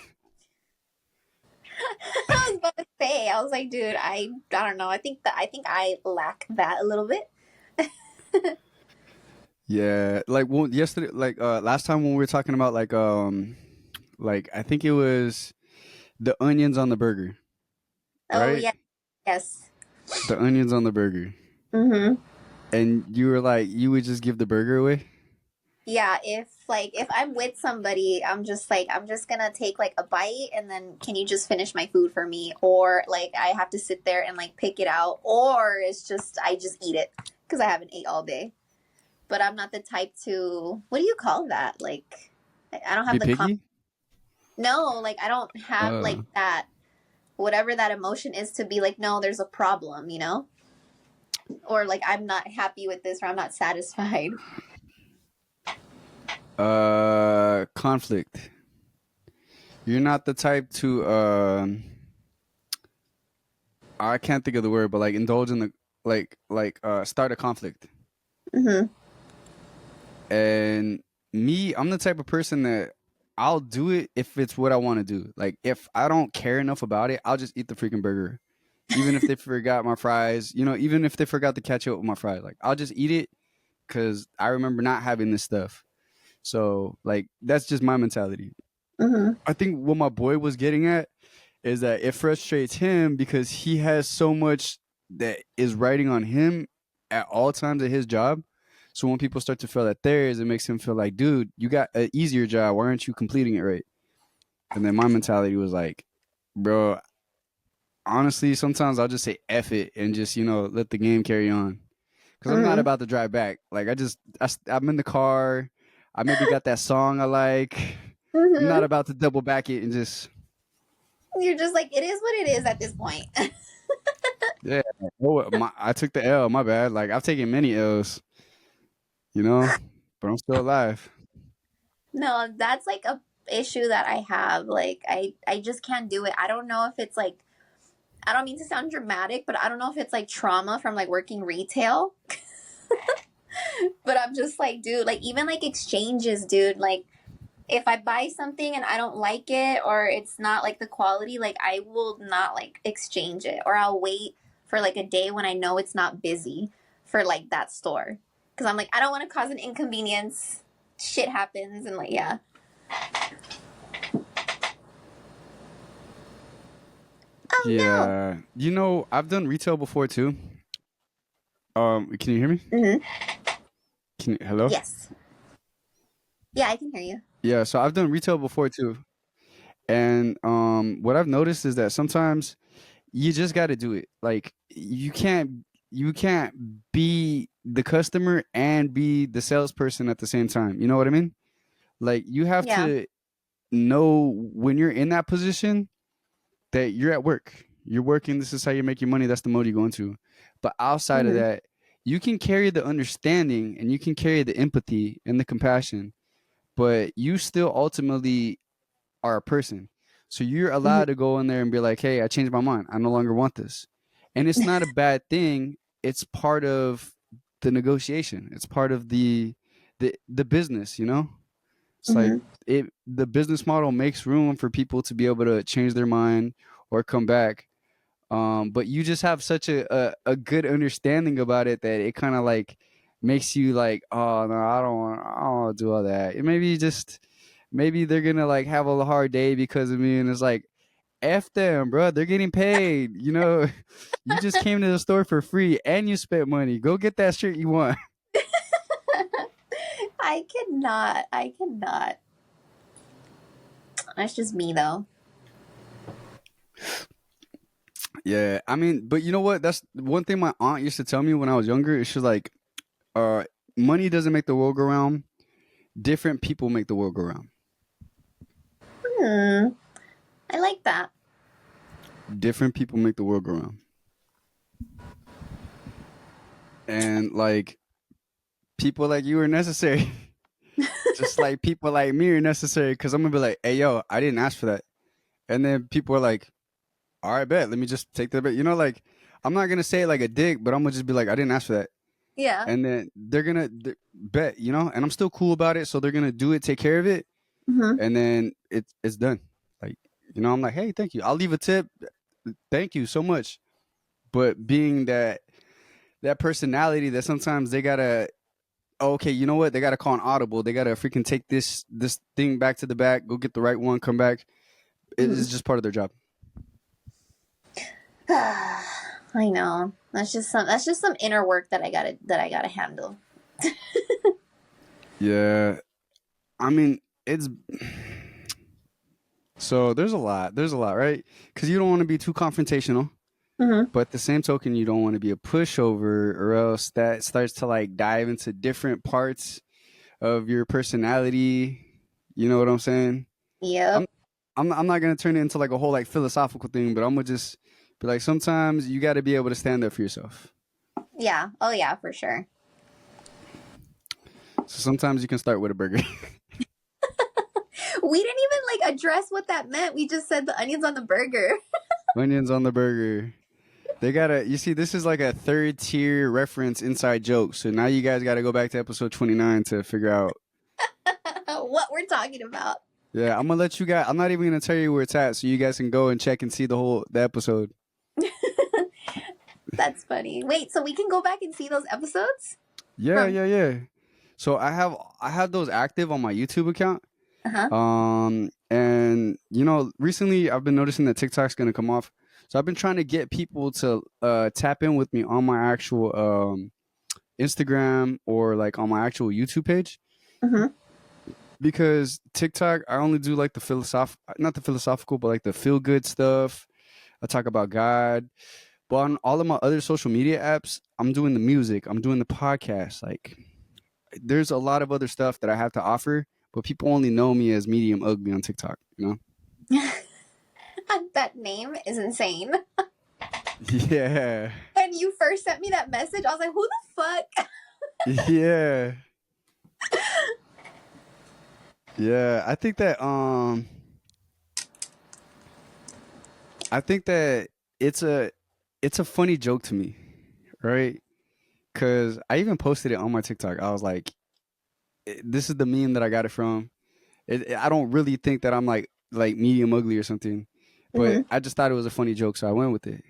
I was about to say, I was like, dude, I don't know. I think I lack that a little bit. Yeah, like well, yesterday, like last time when we were talking about like I think it was the onions on the burger, Oh right? yeah, yes. The onions on the burger. Mm-hmm. And you were like, you would just give the burger away? Yeah, if I'm with somebody, I'm just gonna take like a bite and then can you just finish my food for me? Or like I have to sit there and like pick it out, or it's just I just eat it because I haven't ate all day. But I'm not the type to what do you call that? Like I don't have Be the picky? no, like I don't have like Uh, that whatever that emotion is to be like no, there's a problem, or like I'm not happy with this or I'm not satisfied. conflict. You're not the type to I can't think of the word, but like indulge in the start a conflict. Mm-hmm. And me, I'm the type of person that I'll do it if it's what I want to do. Like if I don't care enough about it, I'll just eat the freaking burger. Even if they forgot my fries, even if they forgot to catch up with my fries, like I'll just eat it because I remember not having this stuff. So like that's just my mentality. Mm-hmm. I think what my boy was getting at is that it frustrates him because he has so much that is riding on him at all times at his job. So when people start to feel that theirs, it makes him feel like, dude, you got an easier job. Why aren't you completing it right? And then my mentality was like, bro, honestly, sometimes I'll just say F it and just, let the game carry on. Because I'm not Mm-hmm. about to drive back. Like, I'm in the car. I maybe got that song I like. I'm not Mm-hmm. about to double back it and just, You're just like, it is what it is at this point. yeah. Oh, I took the L. My bad. Like, I've taken many L's, you know, but I'm still alive. No, that's like a issue that I have. Like I just can't do it. I don't know if it's like, I don't mean to sound dramatic, but I don't know if it's like trauma from like working retail. But I'm just like, dude, like even like exchanges, dude, like if I buy something and I don't like it or it's not like the quality, like I will not like exchange it, or I'll wait for like a day when I know it's not busy for like that store. Cuz I'm like, I don't want to cause an inconvenience. Shit happens and like, yeah. Oh no. Yeah. I've done retail before too. Can you hear me? Mhm. Hello? Yes. Yeah, I can hear you. Yeah, so I've done retail before too. And what I've noticed is that sometimes you just got to do it. Like you can't be the customer and be the salesperson at the same time. You know what I mean? Like you have Yeah. to know when you're in that position that you're at work. You're working. This is how you make your money. That's the mode you're going to. But outside of Mhm. that, you can carry the understanding and you can carry the empathy and the compassion, but you still ultimately are a person. So you're Mhm. allowed to go in there and be like, hey, I changed my mind. I no longer want this. And it's not a bad thing. It's part of the negotiation. It's part of the business, you know? It's like Mhm. the business model makes room for people to be able to change their mind or come back. But you just have such a good understanding about it that it kind of like makes you like, oh no, I don't want to do all that. And maybe they're gonna like have a hard day because of me, and it's like, F them, bro. They're getting paid. You just came to the store for free and you spent money. Go get that shirt you want. I cannot. I cannot. That's just me though. Yeah, I mean, but you know what? That's one thing my aunt used to tell me when I was younger. She's like, uh, money doesn't make the world go round. Different people make the world go round. Hmm. I like that. Different people make the world go round. And like people like you are necessary. Just like people like me are necessary because I'm gonna be like, hey yo, I didn't ask for that. And then people are like, all right, bet. Let me just take that bet. Like I'm not gonna say it like a dick, but I'm gonna just be like, I didn't ask for that. Yeah. And then they're gonna bet, and I'm still cool about it. So they're gonna do it, take care of it, Mhm. and then it's done. Like, I'm like, hey, thank you. I'll leave a tip. Thank you so much. But being that personality that sometimes they gotta, okay, you know what? They gotta call an audible. They gotta freaking take this thing back to the back, go get the right one, come back. It Mhm. is just part of their job. I know. That's just some inner work that I gotta handle. Yeah, I mean, it's so there's a lot, right? Because you don't want to be too confrontational. Mhm. But the same token, you don't want to be a pushover, or else that starts to like dive into different parts of your personality. You know what I'm saying? I'm Yep. I'm not gonna turn it into like a whole like philosophical thing, but I'm gonna just be like, sometimes you got to be able to stand up for yourself. Yeah. Oh yeah, for sure. So sometimes you can start with a burger. We didn't even like address what that meant. We just said the onions on the burger. Onions on the burger. They gotta. You see, this is like a third tier reference inside joke. So now you guys got to go back to episode 29 to figure out. What we're talking about. Yeah, I'm gonna let you guys. I'm not even gonna tell you where it's at, so you guys can go and check and see the episode. That's funny. Wait, so we can go back and see those episodes Yeah, from? yeah, yeah. So I have those active on my YouTube account. Uh huh. And And recently I've been noticing that TikTok's gonna come off. So I've been trying to get people to tap in with me on my actual Instagram or like on my actual YouTube page. Mm-hmm. Because TikTok, I only do like not the philosophical, but like the feel good stuff. I talk about God. But on all of my other social media apps, I'm doing the music, I'm doing the podcast. Like, there's a lot of other stuff that I have to offer, but people only know me as Medium Ugly on TikTok, you know? That name is insane. Yeah. When you first sent me that message, I was like, who the fuck? Yeah. Yeah. I think that it's a funny joke to me, right? Cause I even posted it on my TikTok. I was like, this is the meme that I got it from. I don't really think that I'm like medium ugly or something, but Mm-hmm. I just thought it was a funny joke, so I went with it.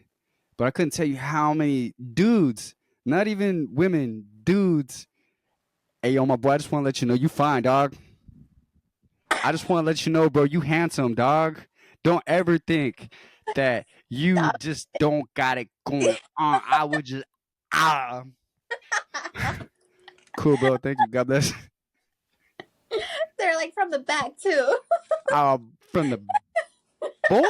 But I couldn't tell you how many dudes, not even women, dudes. Hey, yo, my boy, I just want to let you know you fine, dog. I just want to let you know, bro, you handsome, dog. Don't ever think that you Stop. just don't got it going on. I would just ah. Cool, bro. Thank you. God bless. They're like from the back too. From the boy.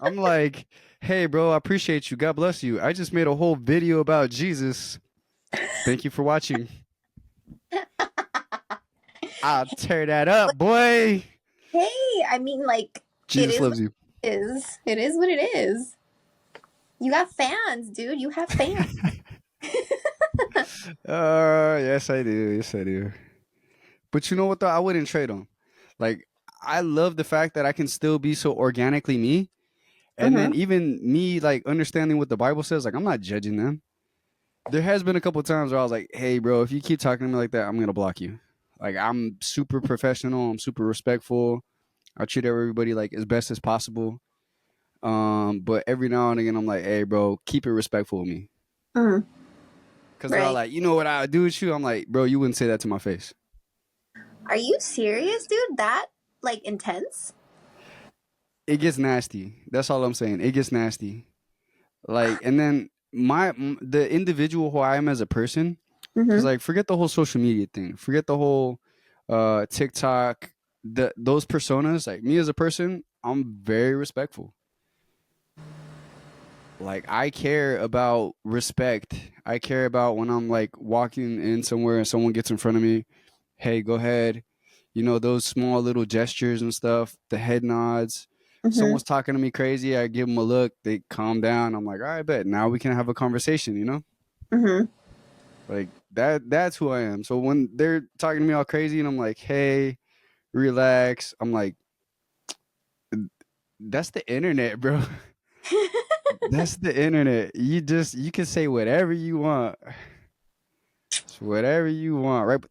I'm like, hey, bro, I appreciate you. God bless you. I just made a whole video about Jesus. Thank you for watching. I'll tear that up, boy. Hey, I mean, like, it Jesus is what loves you. it is. It is what it is. You got fans, dude. You have fans. Yes, I do. Yes, I do. But you know what, though? I wouldn't trade them. Like, I love the fact that I can still be so organically me. And Mm-hmm. then even me, like, understanding what the Bible says, like, I'm not judging them. There has been a couple of times where I was like, hey, bro, if you keep talking to me like that, I'm going to block you. Like, I'm super professional. I'm super respectful. I treat everybody like as best as possible. But every now and again, I'm like, hey, bro, keep it respectful with me. Mm-hmm. Because they're all Right. like, you know what I would do with you? I'm like, bro, you wouldn't say that to my face. Are you serious, dude? That, like, intense? It gets nasty. That's all I'm saying. It gets nasty. Like, and then the individual who I am as a person, because Mm-hmm. like, forget the whole social media thing. Forget the whole TikTok, those personas. Like me as a person, I'm very respectful. Like I care about respect. I care about when I'm like walking in somewhere and someone gets in front of me. Hey, go ahead. Those small little gestures and stuff, the head nods. Mm-hmm. Someone's talking to me crazy, I give them a look, they calm down. I'm like, all right, bet. Now we can have a conversation. Mm-hmm. Like that's who I am. So when they're talking to me all crazy and I'm like, hey, relax, I'm like, that's the internet, bro. That's the internet. You can say whatever you want. It's whatever you want, right?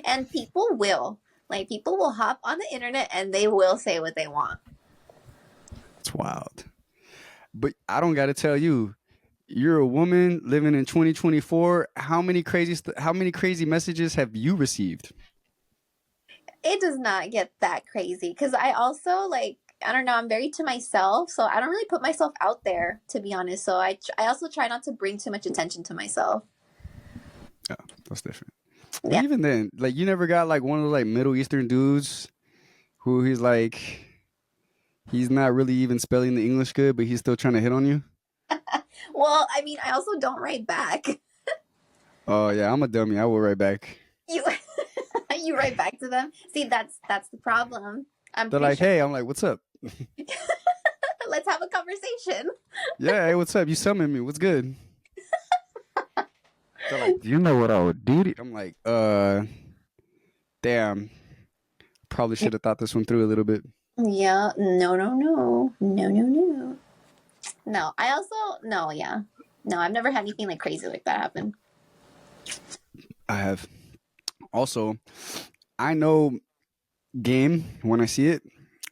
And people will. Like, people will hop on the internet and they will say what they want. It's wild. But I don't got to tell you, you're a woman living in 2024. How many crazy messages have you received? It does not get that crazy because I also, like, I don't know, I'm very to myself, so I don't really put myself out there, to be honest. So I also try not to bring too much attention to myself. Yeah, that's different. But Yeah. even then, like you never got like one of those like Middle Eastern dudes who he's not really even spelling the English good, but he's still trying to hit on you. Well, I mean, I also don't write back. Oh yeah, I'm a dummy. I will write back. You you write back to them. See, that's the problem. I'm They're pretty like, sure. hey, I'm like, what's up? Let's have a conversation. Yeah, hey, what's up? You summoned me. What's good? They're like, do you know what I would do? I'm like, damn. Probably should have thought this one through a little bit. Yeah, no, no, no, no, no, no. No, I also no, yeah, no. I've never had anything like crazy like that happen. I have. Also, I know game when I see it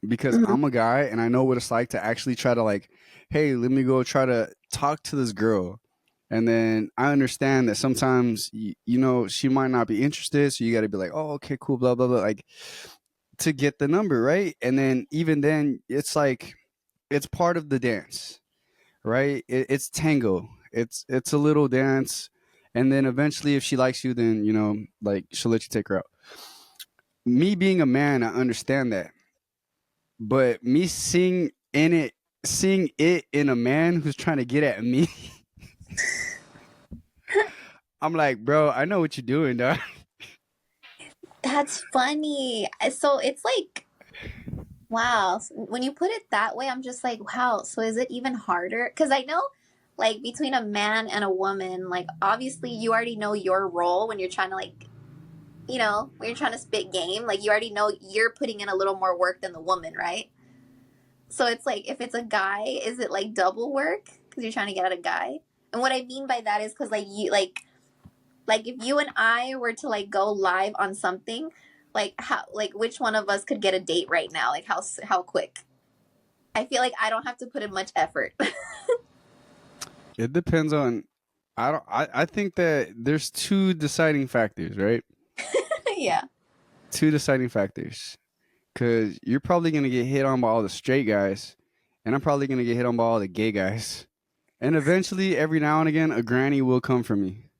because Mm-hmm. I'm a guy and I know what it's like to actually try to like, hey, let me go try to talk to this girl. And then I understand that sometimes, you know, she might not be interested. So you got to be like, oh, okay, cool, blah, blah, blah. Like to get the number, right? And then even then, it's like, it's part of the dance, right? It's tango. It's a little dance. And then eventually, if she likes you, then, you know, like she'll let you take her out. Me being a man, I understand that. But me seeing it in a man who's trying to get at me, I'm like, bro, I know what you're doing, dog. That's funny. So it's like, wow. When you put it that way, I'm just like, wow. So is it even harder? Because I know, like, between a man and a woman, like, obviously you already know your role when you're trying to, like, when you're trying to spit game, like, you already know you're putting in a little more work than the woman, right? So it's like, if it's a guy, is it like double work? Because you're trying to get at a guy? And what I mean by that is because, like, like if you and I were to like go live on something, like how, like which one of us could get a date right now? Like how quick? I feel like I don't have to put in much effort. It depends on. I don't. I think that there's two deciding factors, right? Yeah. Two deciding factors. Because you're probably gonna get hit on by all the straight guys, and I'm probably gonna get hit on by all the gay guys. And eventually, every now and again, a granny will come for me.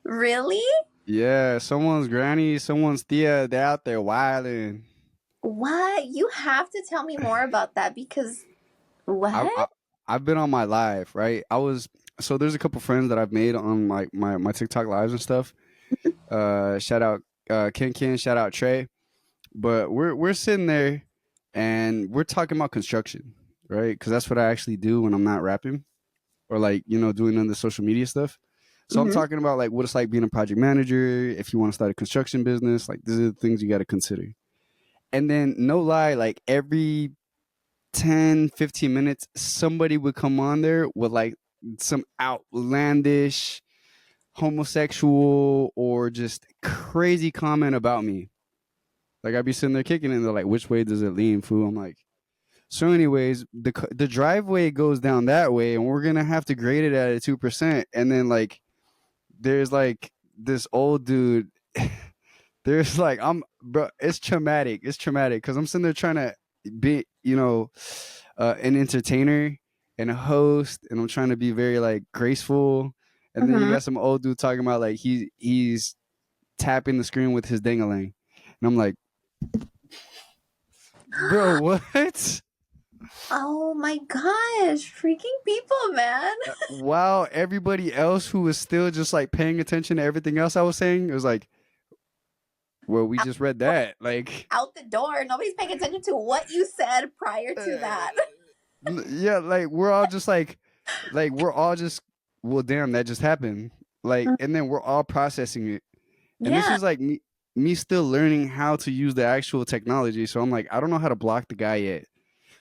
Really? Yeah, someone's granny, someone's Thea, they're out there wilding. What? You have to tell me more about that because I, what? I I've been on my live, right? I was so there's a couple friends that I've made on my TikTok lives and stuff. Shout out Ken, shout out Trey. But we're sitting there and we're talking about construction, right? Because that's what I actually do when I'm not rapping or like doing none of the social media stuff. So I'm Mm-hmm. talking about like what it's like being a project manager. If you want to start a construction business, like these are the things you got to consider. And then no lie, like every 10, 15 minutes, somebody would come on there with like some outlandish homosexual or just crazy comment about me. Like I'd be sitting there kicking it and they're like, which way does it lean, fool? I'm like, so anyways, the driveway goes down that way and we're going to have to grade it at a 2%. And then like, there's like this old dude. There's like bro. It's traumatic. It's traumatic because I'm sitting there trying to be, an entertainer and a host, and I'm trying to be very like graceful. And then you Mm-hmm. got some old dude talking about like he's tapping the screen with his dingaling, and I'm like, bro, what? Oh my gosh, freaking people, man. While everybody else who was still just like paying attention to everything else I was saying, it was like, well, we Out, just read that. Like, out the door. Nobody's paying attention to what you said prior to that. yeah, like we're all just like we're all just, well, damn, that just happened. Like, and then we're all processing it. And this Yeah. is like me still learning how to use the actual technology. So I'm like, I don't know how to block the guy yet.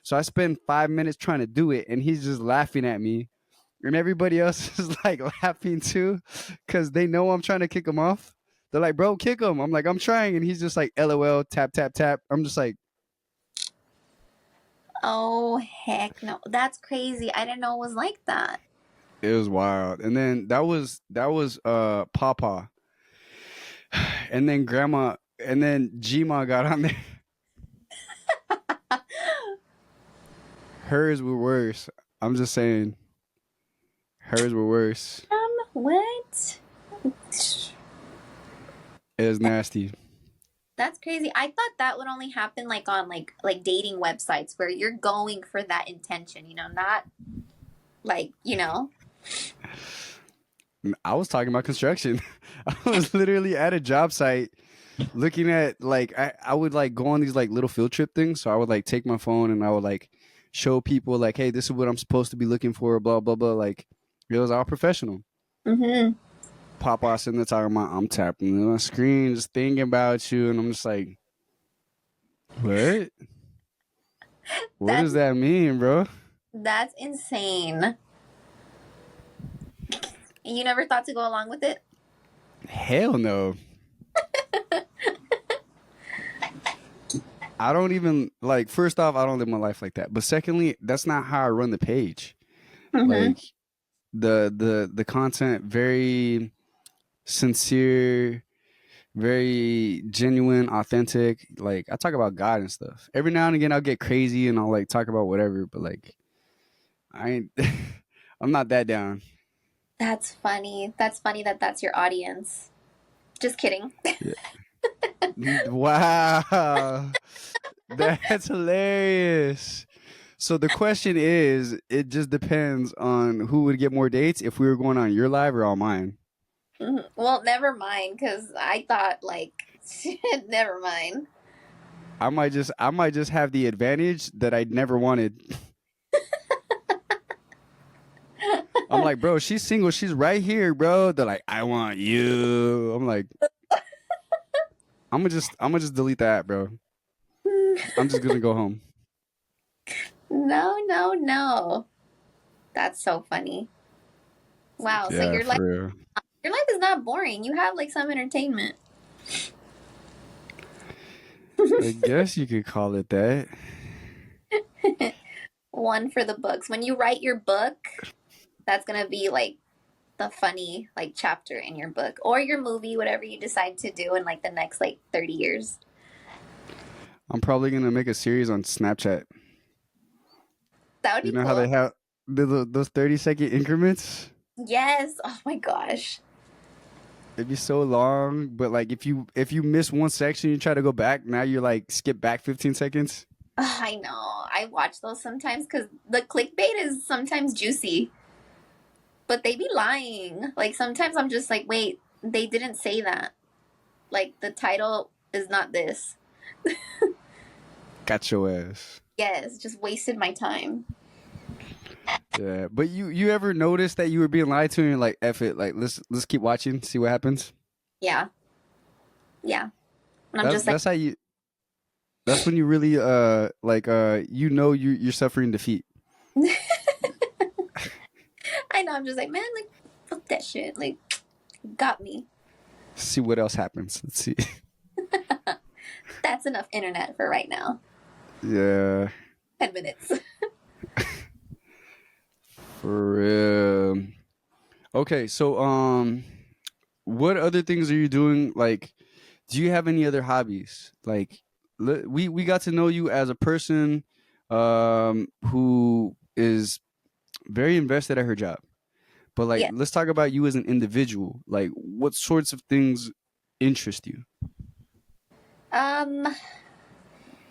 So I spend 5 minutes trying to do it, and he's just laughing at me, and everybody else is like laughing too, because they know I'm trying to kick him off. They're like, bro, kick him. I'm like, I'm trying, and he's just like, LOL, tap tap tap. I'm just like, Oh heck no. That's crazy. I didn't know it was like that. it was wild. And then that was Papa, and then Grandma, and then Gma got on there. Hers were worse. I'm just saying, hers were worse. What? It was nasty. That's crazy. I thought that would only happen like on like dating websites where you're going for that intention, not like, I was talking about construction. I was literally at a job site looking at like I would like go on these like little field trip things. So I would like take my phone and I would like show people like, hey, this is what I'm supposed to be looking for, blah blah blah. Like it was all professional. Mhm. Papa sitting there talking about I'm tapping on my screen, just thinking about you, and I'm just like, what? What That's does that mean, bro? that's insane. And you never thought to go along with it? Hell no. I don't even like. First off, I don't live my life like that. But secondly, that's not how I run the page. Mhm. Like the content very sincere, very genuine, authentic. Like I talk about God and stuff. Every now and again I'll get crazy and I'll like talk about whatever, but like I ain't I'm not that down. That's funny. That's funny that that's your audience. Just kidding. Yeah. Wow. That's hilarious. So the question is, it just depends on who would get more dates if we were going on your live or on mine. Well, never mind, because I thought, like, never mind. I might just have the advantage that I never wanted. I'm like, bro, she's single. She's right here, bro. They're like, I want you. I'm like, I'm gonna just delete that, bro. I'm just gonna go home. No, no, no. That's so funny. Wow. So Yeah, for real. your life is not boring. You have like some entertainment. I guess you could call it that. One for the books. When you write your book, that's gonna be like the funny like chapter in your book or your movie, whatever you decide to do in like the next like 30 years. I'm probably gonna make a series on Snapchat. That would You be know how cool. they have those 30-second increments? Yes. Oh my gosh. It'd be so long, but like if you miss one section, you try to go back. Now you're like skip back 15 seconds. I know. I watch those sometimes because the clickbait is sometimes juicy, but they be lying. Like sometimes I'm just like, wait, they didn't say that. Like the title is not this. Got your ass. Yes, just wasted my time. Yeah, but you ever notice that you were being lied to and you're like, F it, like let's keep watching, see what happens. Yeah, yeah. And I'm That's just like, that's how you. That's when you really you're suffering defeat. I know. I'm just like, man, like, fuck that shit. Like, got me. See what else happens. Let's see. That's enough internet for right now. Yeah, 10 minutes. for real. Okay, so what other things are you doing? Like, do you have any other hobbies? Like, we got to know you as a person, who is very invested at her job. But like, Yeah. let's talk about you as an individual. Like, what sorts of things interest you? Um,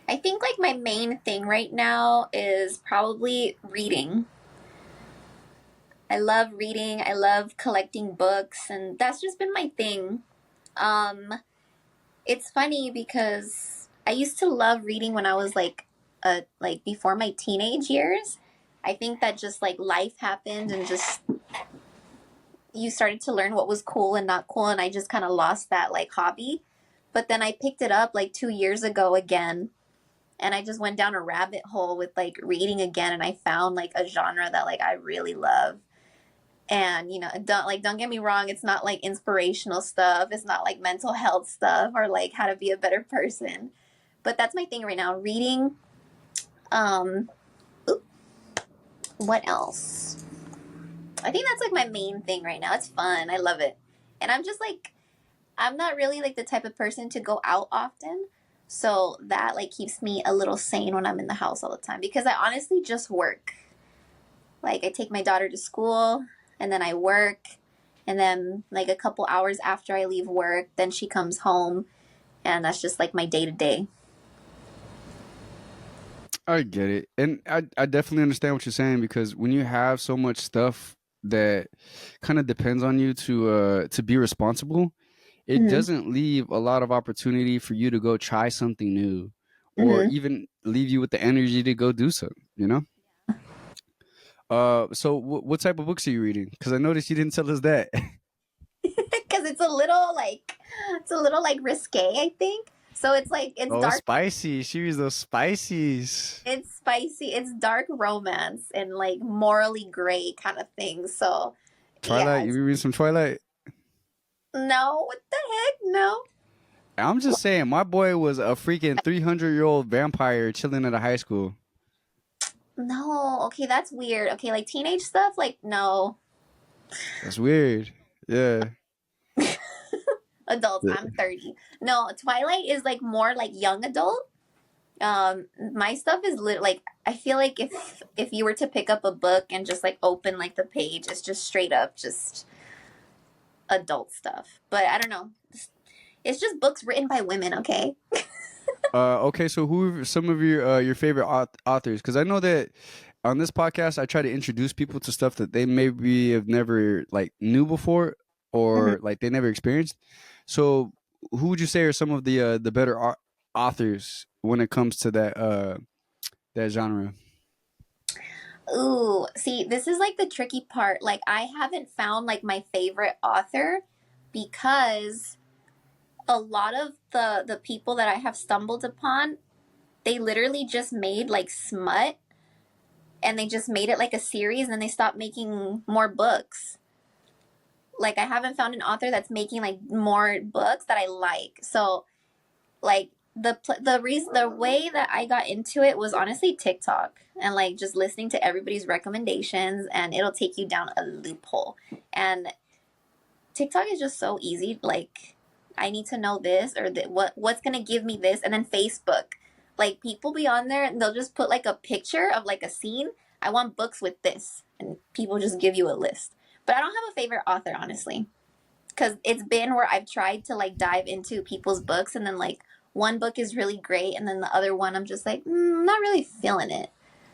I think like my main thing right now is probably reading. I love reading. I love collecting books, and that's just been my thing. Um, it's funny because I used to love reading when I was like before my teenage years. I think that just like life happened and just you started to learn what was cool and not cool, and I just kind of lost that like hobby. But then I picked it up like 2 years ago again, and I just went down a rabbit hole with like reading again, and I found like a genre that like I really love. And don't get me wrong, it's not like inspirational stuff, it's not like mental health stuff or like how to be a better person, but that's my thing right now, reading. um what else? I think that's like my main thing right now. It's fun, I love it. And I'm just like, I'm not really like the type of person to go out often, so that like keeps me a little sane when I'm in the house all the time, because I honestly just work. Like I take my daughter to school and then I work, and then like a couple hours after I leave work, then she comes home, and that's just like my day to day. I get it, and I definitely understand what you're saying because when you have so much stuff that kind of depends on you to be responsible, it Mm-hmm. doesn't leave a lot of opportunity for you to go try something new, or Mm-hmm. even leave you with the energy to go do something. You know. So what type of books are you reading? Because I noticed you didn't tell us that. Because it's a little like risque, I think. So it's like it's Oh, dark, spicy. She reads those spicies. it's spicy, it's dark romance and like morally gray kind of thing. So yeah, Twilight. You reading some Twilight? no, what the heck, no. I'm just saying, my boy was a freaking 300-year-old vampire chilling at a high school. No, okay, that's weird. Okay, like teenage stuff, like no. That's weird. Yeah. Adults, I'm 30. No, Twilight is like more like young adult. My stuff is like I feel like if you were to pick up a book and just like open like the page, it's just straight up just adult stuff. But I don't know. It's just books written by women, okay? Okay, so who are some of your favorite authors? Because I know that on this podcast, I try to introduce people to stuff that they maybe have never like knew before Mhm. or like they never experienced. So, who would you say are some of the better authors when it comes to that genre? Ooh, see, this is like the tricky part. Like I haven't found like my favorite author because a lot of the people that I have stumbled upon, they literally just made like smut and they just made it like a series and then they stopped making more books. Like I haven't found an author that's making like more books that I like. So like the reason the way that I got into it was honestly TikTok and like just listening to everybody's recommendations and it'll take you down a loophole. And TikTok is just so easy. Like I need to know this or what's gonna give me this, and then Facebook. Like people be on there and they'll just put like a picture of like a scene. I want books with this, and people just give you a list. But I don't have a favorite author honestly, because it's been where I've tried to like dive into people's books, and then like one book is really great, and then the other one I'm just like, not really feeling it.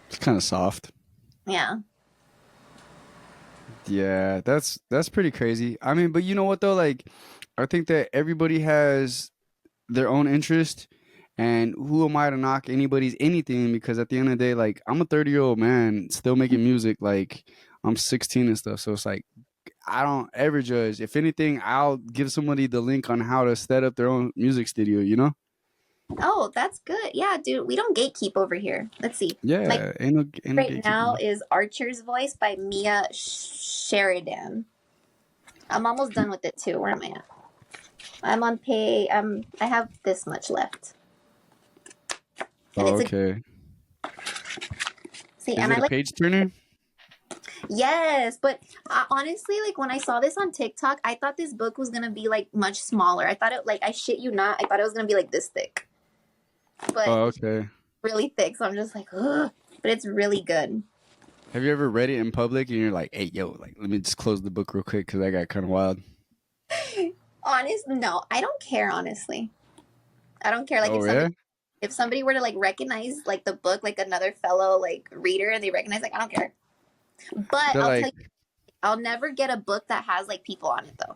It's kind of soft. Yeah. Yeah, that's pretty crazy. I mean, but you know what though? Like, I think that everybody has their own interest, and who am I to knock anybody's anything? Because at the end of the day, like, I'm a 30-year-old man still making music. Like, I'm 16 and stuff, so it's like I don't ever judge. If anything, I'll give somebody the link on how to set up their own music studio. You know? Oh, that's good. Yeah, dude, we don't gatekeep over here. Let's see. My Yeah, ain't no right now gatekeeping. is Archer's Voice by Mia Sheridan. I'm almost done with it too. Where am I at? I'm on pay. I have this much left, and Oh, it's a okay. see. Is And it I a like page turner? yes, but honestly, like when I saw this on TikTok, I thought this book was gonna be like much smaller. I thought it like I shit you not. I thought it was gonna be like this thick, but Oh, it's okay. really thick. So I'm just like, ugh. But it's really good. Have you ever read it in public and you're like, hey, yo, like, let me just close the book real quick because I got kind of wild. Honest, no, I don't care. Honestly, I don't care. Like Oh, yeah? if somebody were to like recognize like the book like another fellow like reader and they recognize like I don't care. But They're I'll tell like, you, I'll never get a book that has like people on it though.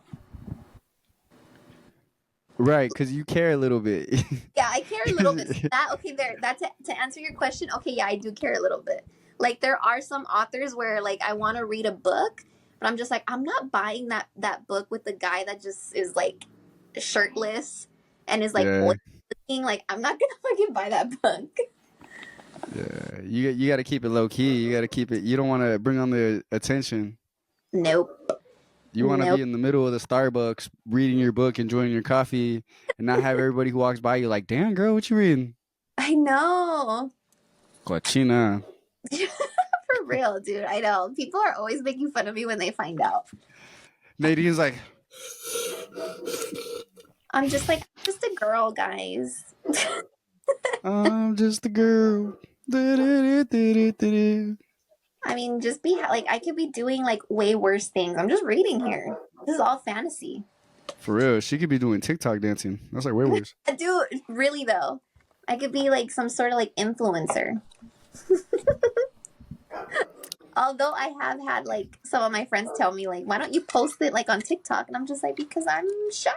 right, because you care a little bit. Yeah, I care a little bit. So that okay, there. That to answer your question. Okay, yeah, I do care a little bit. Like there are some authors where like I want to read a book, but I'm just like I'm not buying that book with the guy that just is like shirtless and is like oil Yeah, looking. Like I'm not gonna fucking buy that book. yeah. You got to keep it low key. You got to keep it. You don't want to bring on the attention. Nope. You want to be Nope. in the middle of the Starbucks, reading your book, enjoying your coffee, and not have everybody who walks by you like, damn, girl, what you reading? I know. Cochina. For real, dude. I know. People are always making fun of me when they find out. Nadine's like, I'm just like, I'm just a girl, guys. I'm just a girl. Du-du-du-du-du-du. I mean, just be like, I could be doing like way worse things. I'm just reading here. This is all fantasy. For real, she could be doing TikTok dancing. That's like way worse. Dude, really though. I could be like some sort of like influencer. Although I have had like some of my friends tell me like, why don't you post it like on TikTok? And I'm just like, because I'm shy.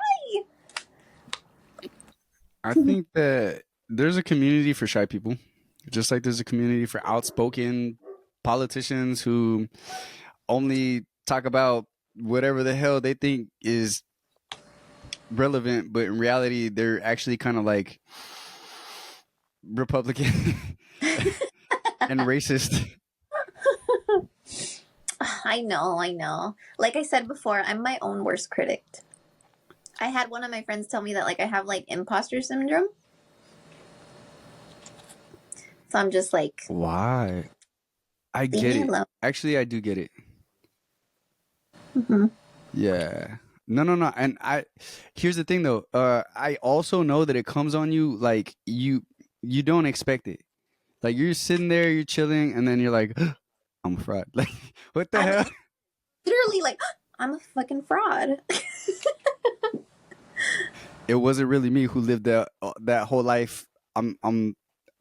I think that there's a community for shy people, just like there's a community for outspoken politicians who only talk about whatever the hell they think is relevant, but in reality, they're actually kind of like Republican and racist. I know, I know. Like I said before, I'm my own worst critic. I had one of my friends tell me that like I have like imposter syndrome. So I'm just like, Why? I leave get me it. alone. Actually, I do get it. Hmm. Yeah. No. And here's the thing though. I also know that it comes on you like you don't expect it. Like you're sitting there, you're chilling, and then you're like, I'm a fraud. Like, what the I'm hell? literally like, I'm a fucking fraud. It wasn't really me who lived that whole life. I'm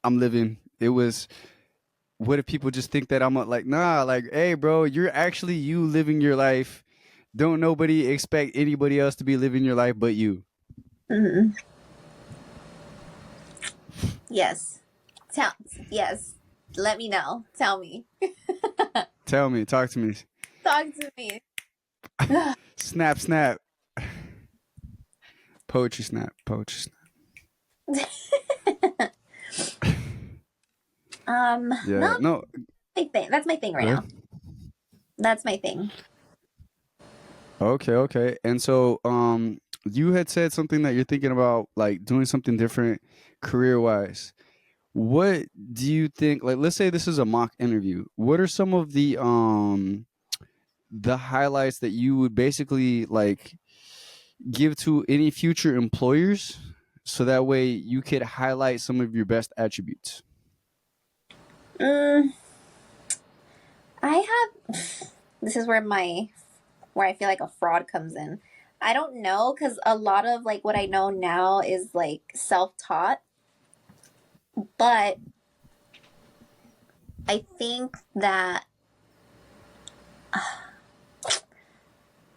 living. It was. What if people just think that I'm like, nah, like, hey, bro, you're actually you living your life. Don't nobody expect anybody else to be living your life but you. Hmm. Yes. Tell yes. Let me know. Tell me. Tell me, talk to me. Talk to me. Snap, snap. Poetry snap, poetry snap. No, Yeah, no, my thing. That's my thing right good. now. That's my thing. Okay. And so, you had said something that you're thinking about, like doing something different career wise. What do you think? Like, let's say this is a mock interview. What are some of the highlights that you would basically like give to any future employers, so that way you could highlight some of your best attributes? Mm, I have. This is where I feel like a fraud comes in. I don't know because a lot of like what I know now is like self taught, but I think that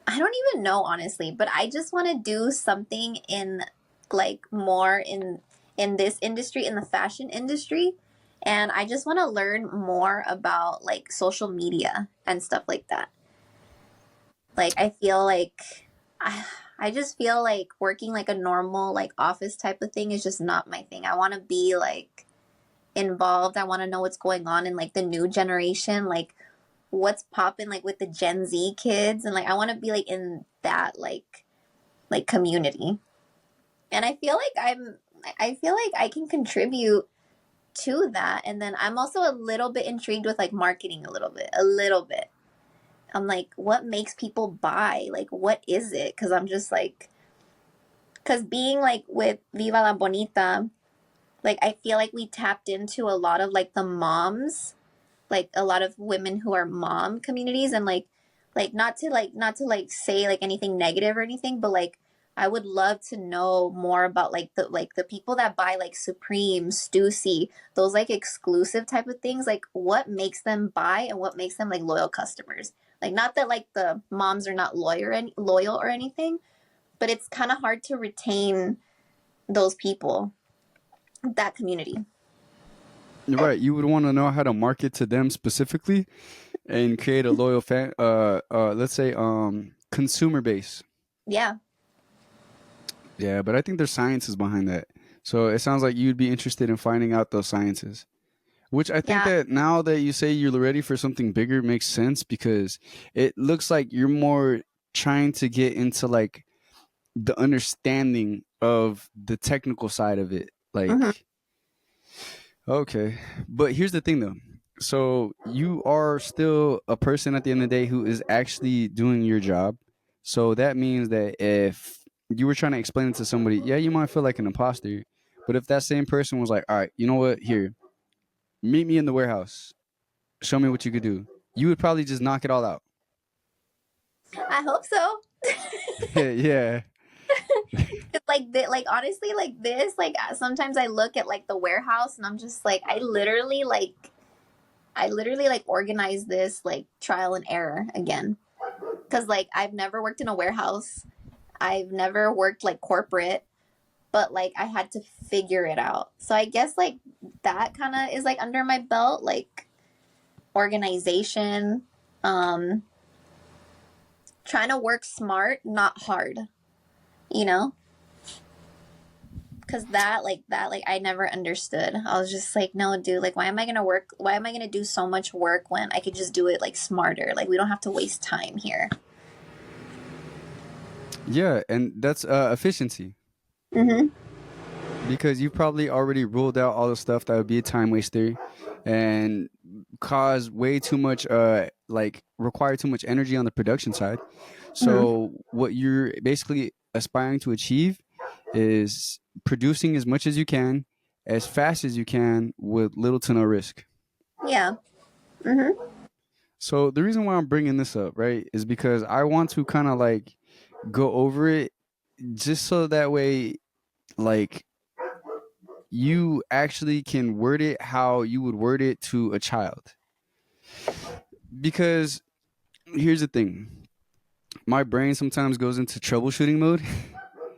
I don't even know honestly, but I just want to do something in like more in this industry, in the fashion industry, and I just want to learn more about like social media and stuff like that. Like I feel like I, I just feel like working like a normal like office type of thing is just not my thing. I want to be like involved. I want to know what's going on in like the new generation, like what's popping like with the Gen Z kids, and like I want to be like in that like community. And I feel like I can contribute to that. And then I'm also a little bit intrigued with like marketing a little bit. A little bit. I'm like, what makes people buy? Like what is it? Cuz I'm just like cuz being like with Viva la Bonita, like I feel like we tapped into a lot of like the moms, like a lot of women who are mom communities, and like not to like say like anything negative or anything, but like I would love to know more about like the people that buy like Supreme, Stussy, those like exclusive type of things. Like what makes them buy and what makes them like loyal customers. Like not that like the moms are not loyal or anything, but it's kind of hard to retain those people, that community. You're right. You would want to know how to market to them specifically and create a loyal fan. Let's say consumer base. Yeah. Yeah, but I think there's sciences behind that. So it sounds like you'd be interested in finding out those sciences. Which I think Yeah. that now that you say you're ready for something bigger makes sense, because it looks like you're more trying to get into like the understanding of the technical side of it. Hmm. Like, okay. But here's the thing though. So you are still a person at the end of the day who is actually doing your job. So that means that if you were trying to explain it to somebody, yeah, you might feel like an imposter. But if that same person was like, all right, you know what? Here, meet me in the warehouse. Show me what you could do. You would probably just knock it all out. I hope so. Yeah. Like like honestly like this like sometimes I look at like the warehouse and I'm just like I literally like organize this like trial and error again, because like I've never worked in a warehouse, I've never worked like corporate, but like I had to figure it out. So I guess like that kind of is like under my belt, like organization, um trying to work smart, not hard, you know. Because that like I never understood. I was just like, no dude, like why am I gonna do so much work when I could just do it like smarter? Like we don't have to waste time here. Yeah, and that's efficiency, Mm-hmm. because you probably already ruled out all the stuff that would be a time waster and cause way too much like require too much energy on the production side. Mhm. So what you're basically aspiring to achieve is producing as much as you can, as fast as you can, with little to no risk. Yeah. Mhm. So the reason why I'm bringing this up, right, is because I want to kind of like go over it just so that way, like, you actually can word it how you would word it to a child. Because here's the thing, my brain sometimes goes into troubleshooting mode.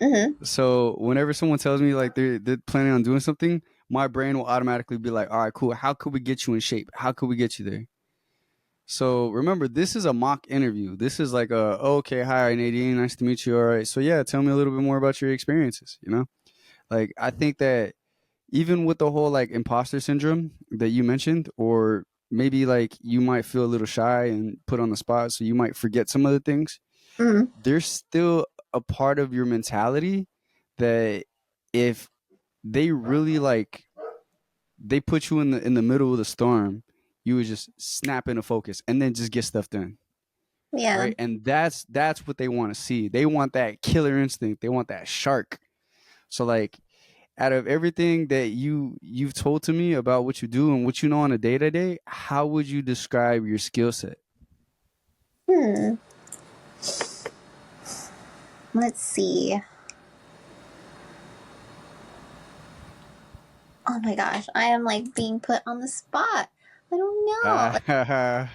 Mhm. So whenever someone tells me like they're planning on doing something, my brain will automatically be like, all right, cool. How could we get you in shape? How could we get you there? So remember, this is a mock interview. This is like a, okay, hi Nadine, nice to meet you. All right, so yeah, tell me a little bit more about your experiences. Like I think that even with the whole like imposter syndrome that you mentioned, or maybe like you might feel a little shy and put on the spot, so you might forget some of the things. Mhm. There's still a part of your mentality that if they really like they put you in the middle of the storm, you would just snap into focus and then just get stuff done. Yeah. Right. And that's what they want to see. They want that killer instinct. They want that shark. So like out of everything that you've told to me about what you do and what you know on a day to day, how would you describe your skill set? Hmm. Let's see. Oh my gosh, I am like being put on the spot. I don't know. Like, Uh,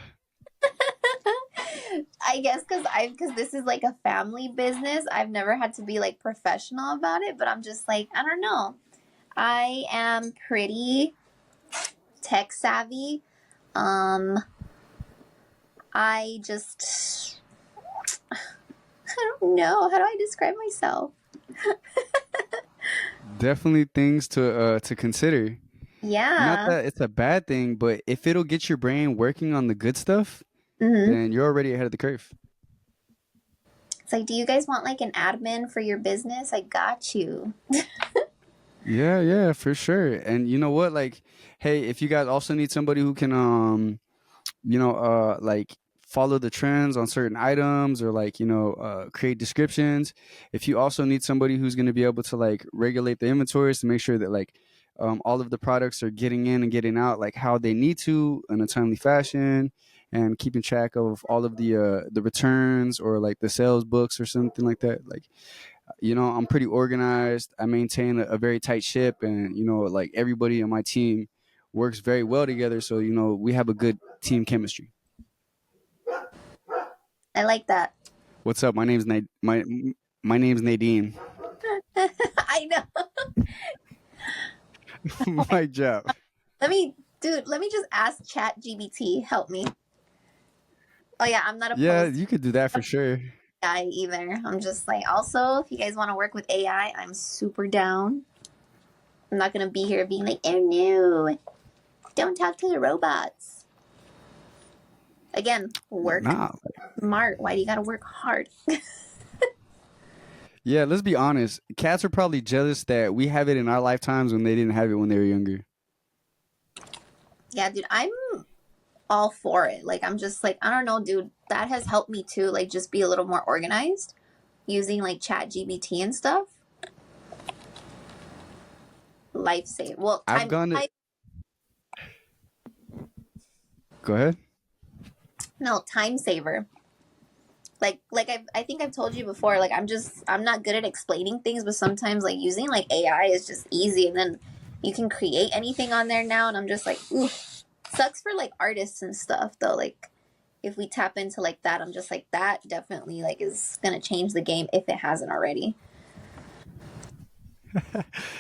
I guess because this is like a family business, I've never had to be like professional about it, but I'm just like, I don't know. I am pretty tech savvy. Um I just I don't know. How do I describe myself? Definitely things to consider. Not Yeah. that it's a bad thing, but if it'll get your brain working on the good stuff, Mm-hmm. then you're already ahead of the curve. It's like, do you guys want like an admin for your business? I got you. Yeah, yeah, for sure. And you know what? Like, hey, if you guys also need somebody who can like follow the trends on certain items, or like, create descriptions. If you also need somebody who's going to be able to like regulate the inventories to make sure that like all of the products are getting in and getting out like how they need to in a timely fashion, and keeping track of all of the returns or like the sales books or something like that. Like, I'm pretty organized. I maintain a very tight ship, and like everybody on my team works very well together. So we have a good team chemistry. I like that. What's up? My name's Nadine. I know. My job. Let me just ask Chat GBT. Help me. Oh yeah, I'm not Yeah, opposed to you could do that for sure. AI either. I'm just like, also, if you guys want to work with AI, I'm super down. I'm not gonna be here being like, oh no, don't talk to the robots. Again, work Nah. smart. Why do you gotta work hard? Yeah, let's be honest. Cats are probably jealous that we have it in our lifetimes when they didn't have it when they were younger. Yeah, dude, I'm all for it. Like, I'm just like, I don't know, dude. That has helped me too. Like, just be a little more organized using like Chat GBT and stuff. Life save. Well, I've time. gone to. Go ahead. No, time saver. I think I've told you before, like I'm not good at explaining things, but sometimes like using like AI is just easy, and then you can create anything on there now, and I'm just like, ooh, sucks for like artists and stuff though. Like if we tap into like that, I'm just like, that definitely like is gonna change the game if it hasn't already.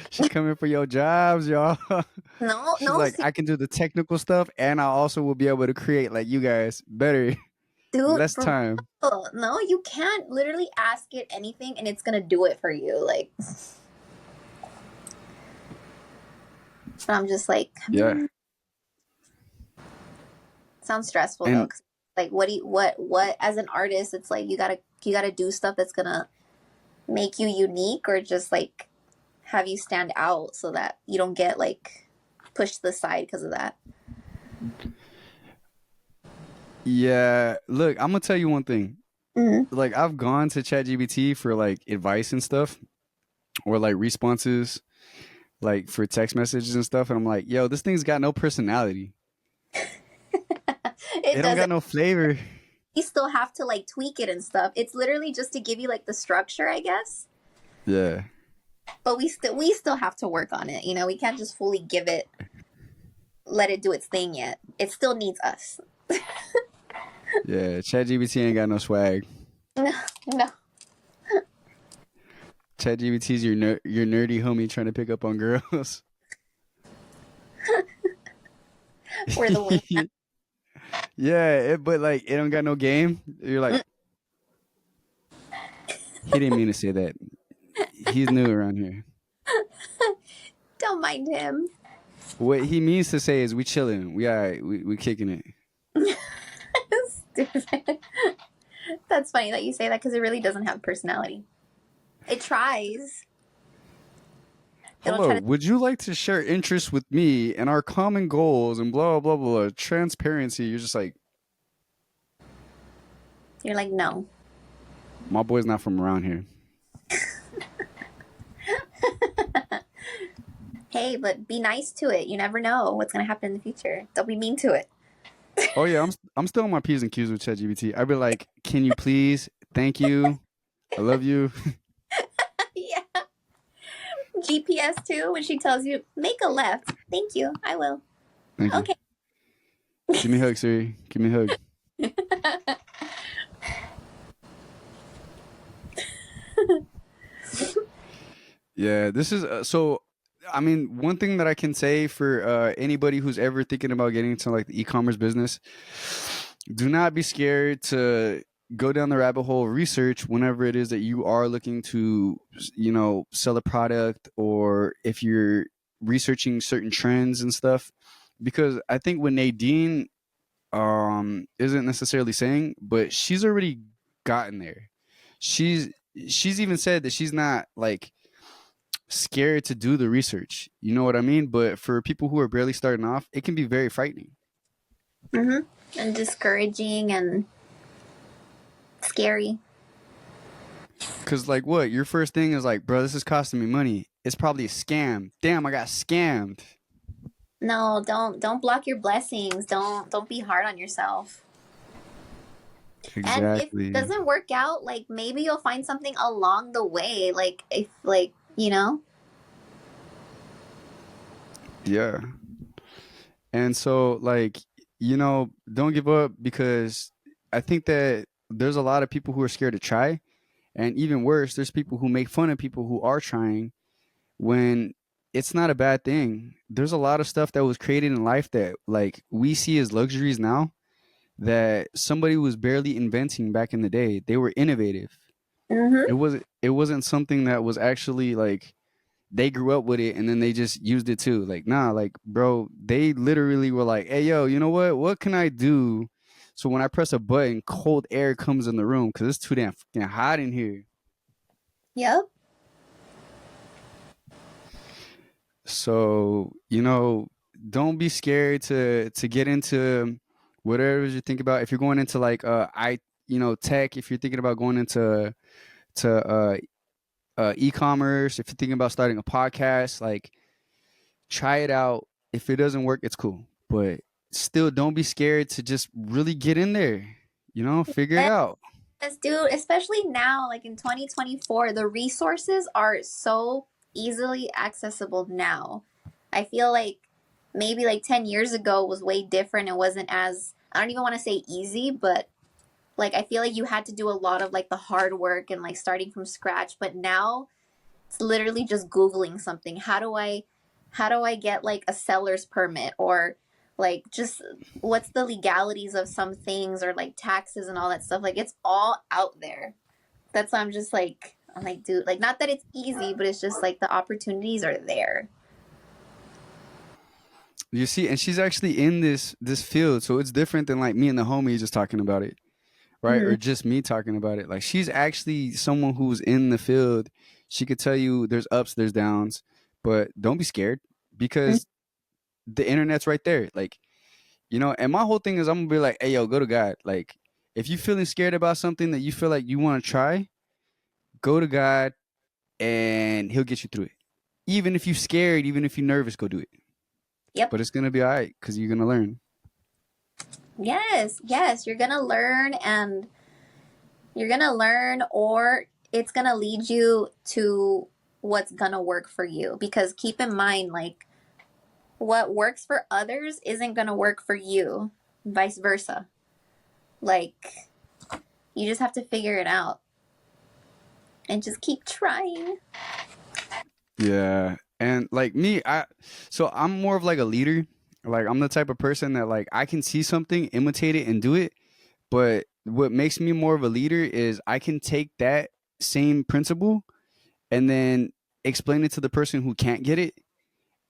She's coming for your jobs, y'all. No, She's no, like, I can do the technical stuff, and I also will be able to create like you guys better, dude, less for time. real. No, you can't literally ask it anything and it's gonna do it for you. Like, but I'm just like, Yeah, sounds stressful though. and 'Cause, like, what do you what as an artist? It's like you gotta do stuff that's gonna make you unique, or just like have you stand out so that you don't get like pushed to the side because of that. Yeah, look, I'm gonna tell you one thing. Mm. Like I've gone to ChatGPT for like advice and stuff, or like responses, like for text messages and stuff, and I'm like, yo, this thing's got no personality. It It don't got doesn't. no flavor. You still have to like tweak it and stuff. It's literally just to give you like the structure, I guess. Yeah, But we still have to work on it. We can't just fully give it, let it do its thing yet. It still needs us. yeah. ChatGPT ain't got no swag. No, no. ChatGPT's your nerdy homie trying to pick up on girls. We're the wing. Yeah, but like it don't got no game. You're like, he didn't mean to say that. He's new around here. Don't mind him. What he means to say is we chilling. We all right. We kicking it. Stupid. That's funny that you say that because it really doesn't have personality. It tries. It'll Hello, try to. would you like to share interests with me and our common goals and blah blah blah transparency? You're just like, You're like, no. my boy's not from around here. Hey, but be nice to it. You never know what's gonna happen in the future. Don't be mean to it. Oh yeah, I'm still on my P's and Q's with ChatGPT. I'd be like, can you please? Thank you. I love you. Yeah. GPS too. When she tells you make a left. Thank you. I will. Thank you. Okay. Give me a hug, Siri. Give me a hug. Yeah, this is so. I mean, one thing that I can say for anybody who's ever thinking about getting into like the e-commerce business, do not be scared to go down the rabbit hole of research whenever it is that you are looking to, sell a product, or if you're researching certain trends and stuff. Because I think what Nadine isn't necessarily saying, but she's already gotten there. She's she's even said that she's not like scared to do the research. You know what I mean? But for people who are barely starting off, it can be very frightening. Mm-hmm. And discouraging and scary. Cause like what? Your first thing is like, bro, this is costing me money. It's probably a scam. Damn, I got scammed. No, don't block your blessings. Don't be hard on yourself. And if it Exactly. doesn't work out, like maybe you'll find something along the way. Like if like. Yeah. And so like, don't give up, because I think that there's a lot of people who are scared to try. And even worse, there's people who make fun of people who are trying when it's not a bad thing. There's a lot of stuff that was created in life that like we see as luxuries now that somebody was barely inventing back in the day. They were innovative. Mm-hmm. It wasn't something that was actually like they grew up with it and then they just used it too. Like, nah, like bro, they literally were like, "Hey yo, you know what? What can I do so when I press a button, cold air comes in the room cuz it's too damn fucking hot in here." Yep. So, don't be scared to get into whatever you think about. If you're going into like tech, if you're thinking about going into to e-commerce, if you're thinking about starting a podcast, like try it out. If it doesn't work, it's cool. But still don't be scared to just really get in there. Figure it out. Yes, dude, especially now, like in 2024, the resources are so easily accessible now. I feel like maybe like 10 years ago was way different. It wasn't as, I don't even want to say easy, but like I feel like you had to do a lot of like the hard work and like starting from scratch. But now it's literally just Googling something. How do I get like a seller's permit, or like just what's the legalities of some things, or like taxes and all that stuff. Like it's all out there. That's why I'm like, dude, like not that it's easy, but it's just like the opportunities are there. You see, and she's actually in this field, so it's different than like me and the homie just talking about it, right? Mm-hmm. Or just me talking about it. Like she's actually someone who's in the field. She could tell you there's ups, there's downs, but don't be scared because the internet's right there. Like, You know, and my whole thing is I'm gonna be like, hey, yo, go to God. Like, if you're feeling scared about something that you feel like you want to try, go to God and He'll get you through it. Even if you're scared, even if you're nervous, go do it. Yep. But it's gonna be all right because you're gonna learn. Yes, yes, you're gonna learn, and you're gonna learn, or it's gonna lead you to what's gonna work for you. Because keep in mind, like, what works for others isn't gonna work for you, vice versa. Like, you just have to figure it out and just keep trying. Yeah. And like me, so I'm more of like a leader. Like I'm the type of person that like I can see something, imitate it and do it. But what makes me more of a leader is I can take that same principle and then explain it to the person who can't get it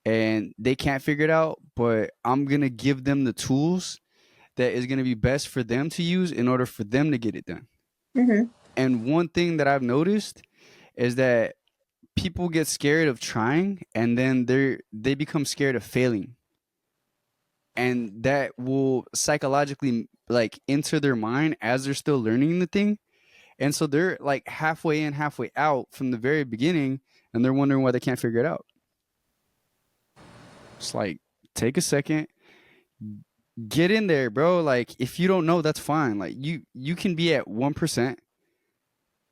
and they can't figure it out, but I'm going to give them the tools that is going to be best for them to use in order for them to get it done. Mm-hmm. And one thing that I've noticed is that people get scared of trying and then they become scared of failing, and that will psychologically like enter their mind as they're still learning the thing, and so they're like halfway in halfway out from the very beginning, and they're wondering why they can't figure it out. It's like, take a second, get in there, bro. Like if you don't know, that's fine. Like you can be at 1%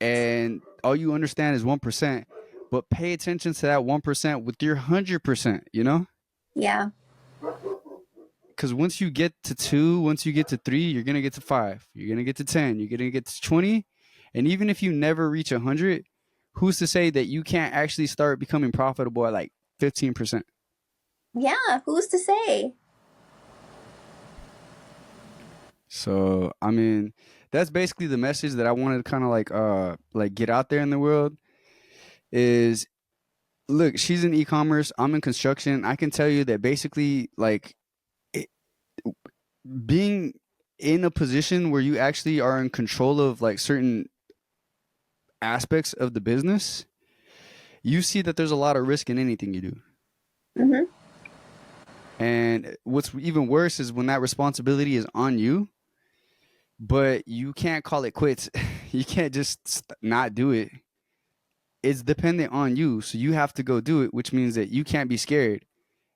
and all you understand is 1%, but pay attention to that 1% with your 100%, you know? Yeah. Because once you get to 2, once you get to 3, you're going to get to 5, you're going to get to 10, you're going to get to 20. And even if you never reach 100, who's to say that you can't actually start becoming profitable at like 15%? Yeah. Who's to say? So, I mean, that's basically the message that I wanted to kind of like get out there in the world is, look, she's in e-commerce, I'm in construction. I can tell you that basically like it, being in a position where you actually are in control of like certain aspects of the business, you see that there's a lot of risk in anything you do. Mm-hmm. And what's even worse is when that responsibility is on you, but you can't call it quits. You can't just not do it. It's dependent on you. So you have to go do it, which means that you can't be scared.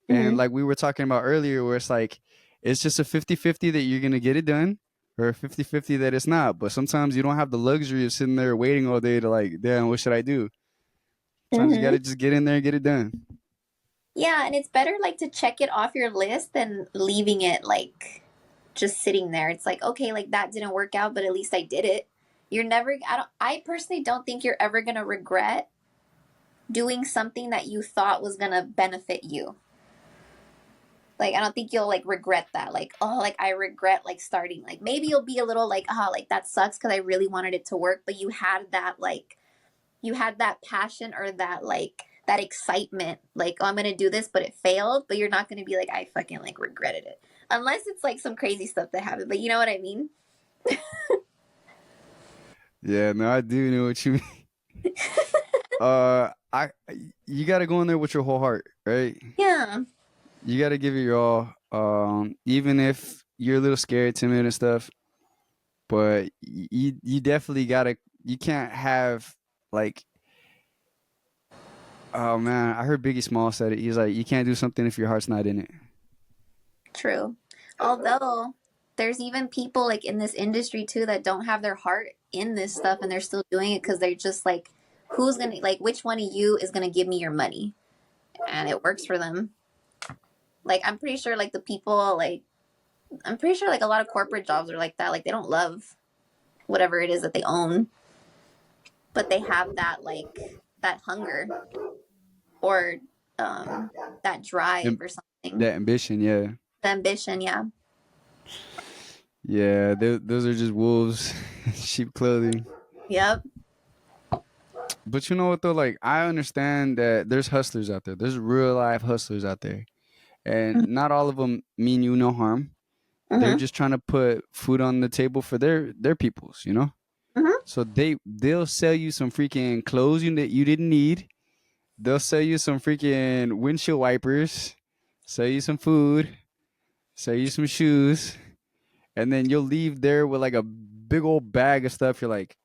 And Mm-hmm. like we were talking about earlier, where it's like, it's just a 50-50 that you're going to get it done or a 50-50 that it's not. But sometimes you don't have the luxury of sitting there waiting all day to like, damn, what should I do? Sometimes you got Mm-hmm. to just get in there and get it done. Yeah, and it's better like to check it off your list than leaving it like just sitting there. It's like, okay, like that didn't work out, but at least I did it. You're never I personally don't think you're ever going to regret doing something that you thought was going to benefit you. Like I don't think you'll like regret that. Like, oh, like I regret like starting. Like maybe you'll be a little like, oh, like that sucks cuz I really wanted it to work, but you had that passion or that like that excitement, like, oh, I'm gonna do this, but it failed. But you're not gonna be like, I fucking like regretted it, unless it's like some crazy stuff that happened. But you know what I mean? Yeah, no, I do know what you mean. I You got to go in there with your whole heart, right? Yeah. You got to give it your all, even if you're a little scared, timid, and stuff. But you definitely gotta. You can't have like. Oh man, I heard Biggie Small said it. He's like, you can't do something if your heart's not in it. True. Although there's even people like in this industry too that don't have their heart in this stuff and they're still doing it because they're just like, who's gonna like which one of you is gonna give me your money? And it works for them. Like I'm pretty sure like the people like I'm pretty sure like a lot of corporate jobs are like that. Like they don't love whatever it is that they own, but they have that like that hunger or that drive Am- or something. That ambition, yeah, The ambition, yeah. yeah. Those are just wolves, in sheep clothing. Yep. But you know what though? Like I understand that there's hustlers out there. There's real life hustlers out there, and not all of them mean you no harm. They're Mm-hmm. just trying to put food on the table for their peoples, you know. Mm-hmm. So they'll sell you some freaking clothes that you didn't need. They'll sell you some freaking windshield wipers, sell you some food, sell you some shoes, and then you'll leave there with like a big old bag of stuff. You're like,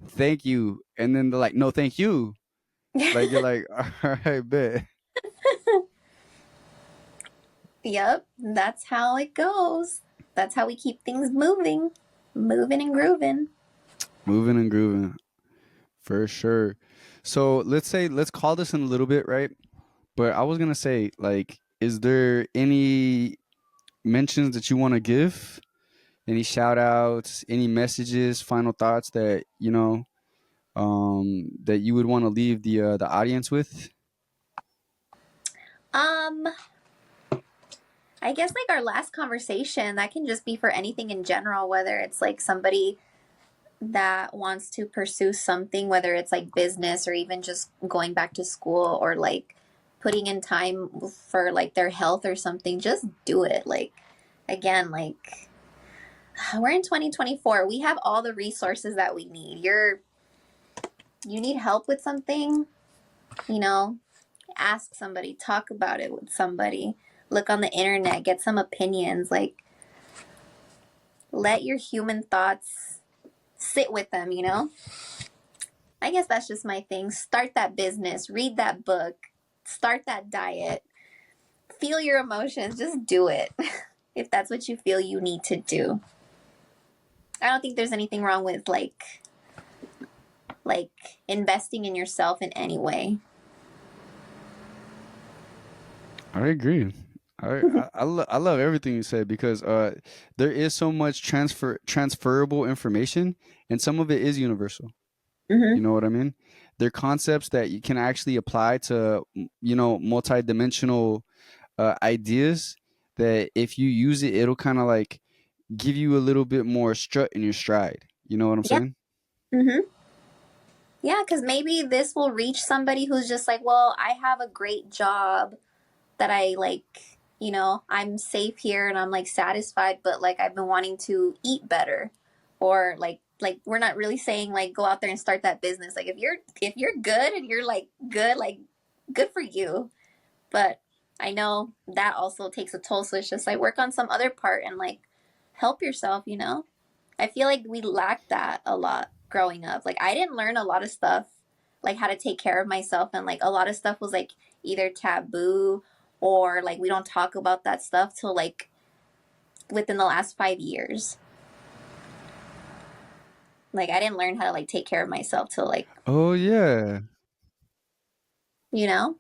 thank you, and then they're like, no, thank you. Like you're like, all right, bet. Yep, that's how it goes. That's how we keep things moving, moving and grooving. Moving and grooving for sure. So let's call this in a little bit, right? But I was gonna say, like, is there any mentions that you want to give? Any shout outs, any messages, final thoughts that that you would want to leave the audience with? Um, I guess like our last conversation, that can just be for anything in general, whether it's like somebody that wants to pursue something, whether it's like business or even just going back to school or like putting in time for like their health or something, just do it. Like, again, like we're in 2024. We have all the resources that we need. You need help with something, you know, ask somebody, talk about it with somebody, look on the internet, get some opinions, like let your human thoughts sit with them, you know? I guess that's just my thing. Start that business, read that book, start that diet, feel your emotions, just do it if that's what you feel you need to do. I don't think there's anything wrong with like investing in yourself in any way. I agree. I love everything you said because there is so much transferable information and some of it is universal. You Mm-hmm. know what I mean? They're concepts that you can actually apply to multi-dimensional ideas that if you use it, it'll kind of like give you a little bit more strut in your stride. You know what I'm Yeah. saying? Mm-hmm. Yeah, because maybe this will reach somebody who's just like, well, I have a great job that I like, I'm safe here and I'm like satisfied, but like I've been wanting to eat better. Or like we're not really saying like go out there and start that business. Like if you're good and you're like good for you. But I know that also takes a toll. So it's just like work on some other part and like help yourself. I feel like we lacked that a lot growing up. Like I didn't learn a lot of stuff, like how to take care of myself, and like a lot of stuff was like either taboo or like we don't talk about that stuff till like within the last 5 years. Like I didn't learn how to like take care of myself till like Oh yeah. you know.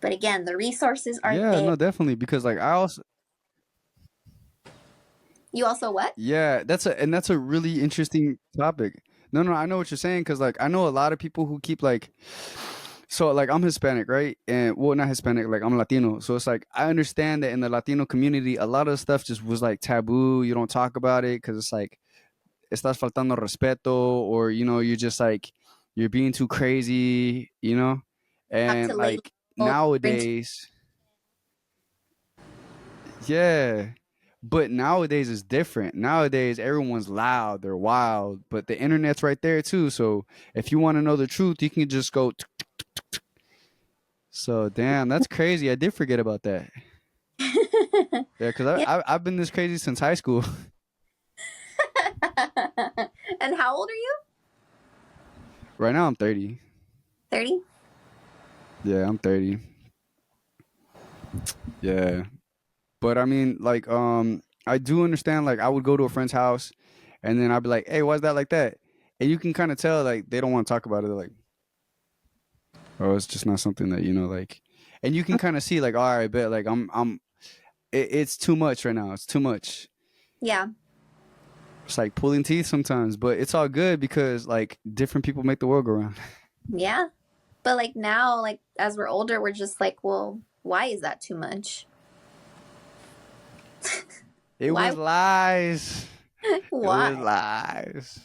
But again, the resources are Yeah, there. no, definitely because like I also You also what? yeah, that's a really interesting topic. No, no, I know what you're saying because like I know a lot of people who keep like so like I'm Hispanic, right? And well, not Hispanic, like I'm Latino. So it's like I understand that in the Latino community, a lot of stuff just was like taboo. You don't talk about it because it's like estás faltando respeto, or you're just like you're being too crazy, Have and to lay like low, drink. nowadays, yeah. But nowadays is different. Nowadays everyone's loud, they're wild, but the internet's right there too. So if you want to know the truth, you can just go. So damn, that's crazy. I did forget about that. Yeah, because Yeah. I've been this crazy since high school. And how old are you? Right now I'm 30. 30? Yeah, I'm 30. Yeah. But I mean, like, I do understand. Like, I would go to a friend's house, and then I'd be like, "Hey, why's that like that?" And you can kind of tell like they don't want to talk about it. They're like, "Oh, it's just not something that like." And you can kind of see like, "All right, bet like it's too much right now. It's too much." Yeah. It's like pulling teeth sometimes, but it's all good because like different people make the world go round. Yeah. But like now, like as we're older, we're just like, well, why is that too much? It Why? was lies. It was Why? lies.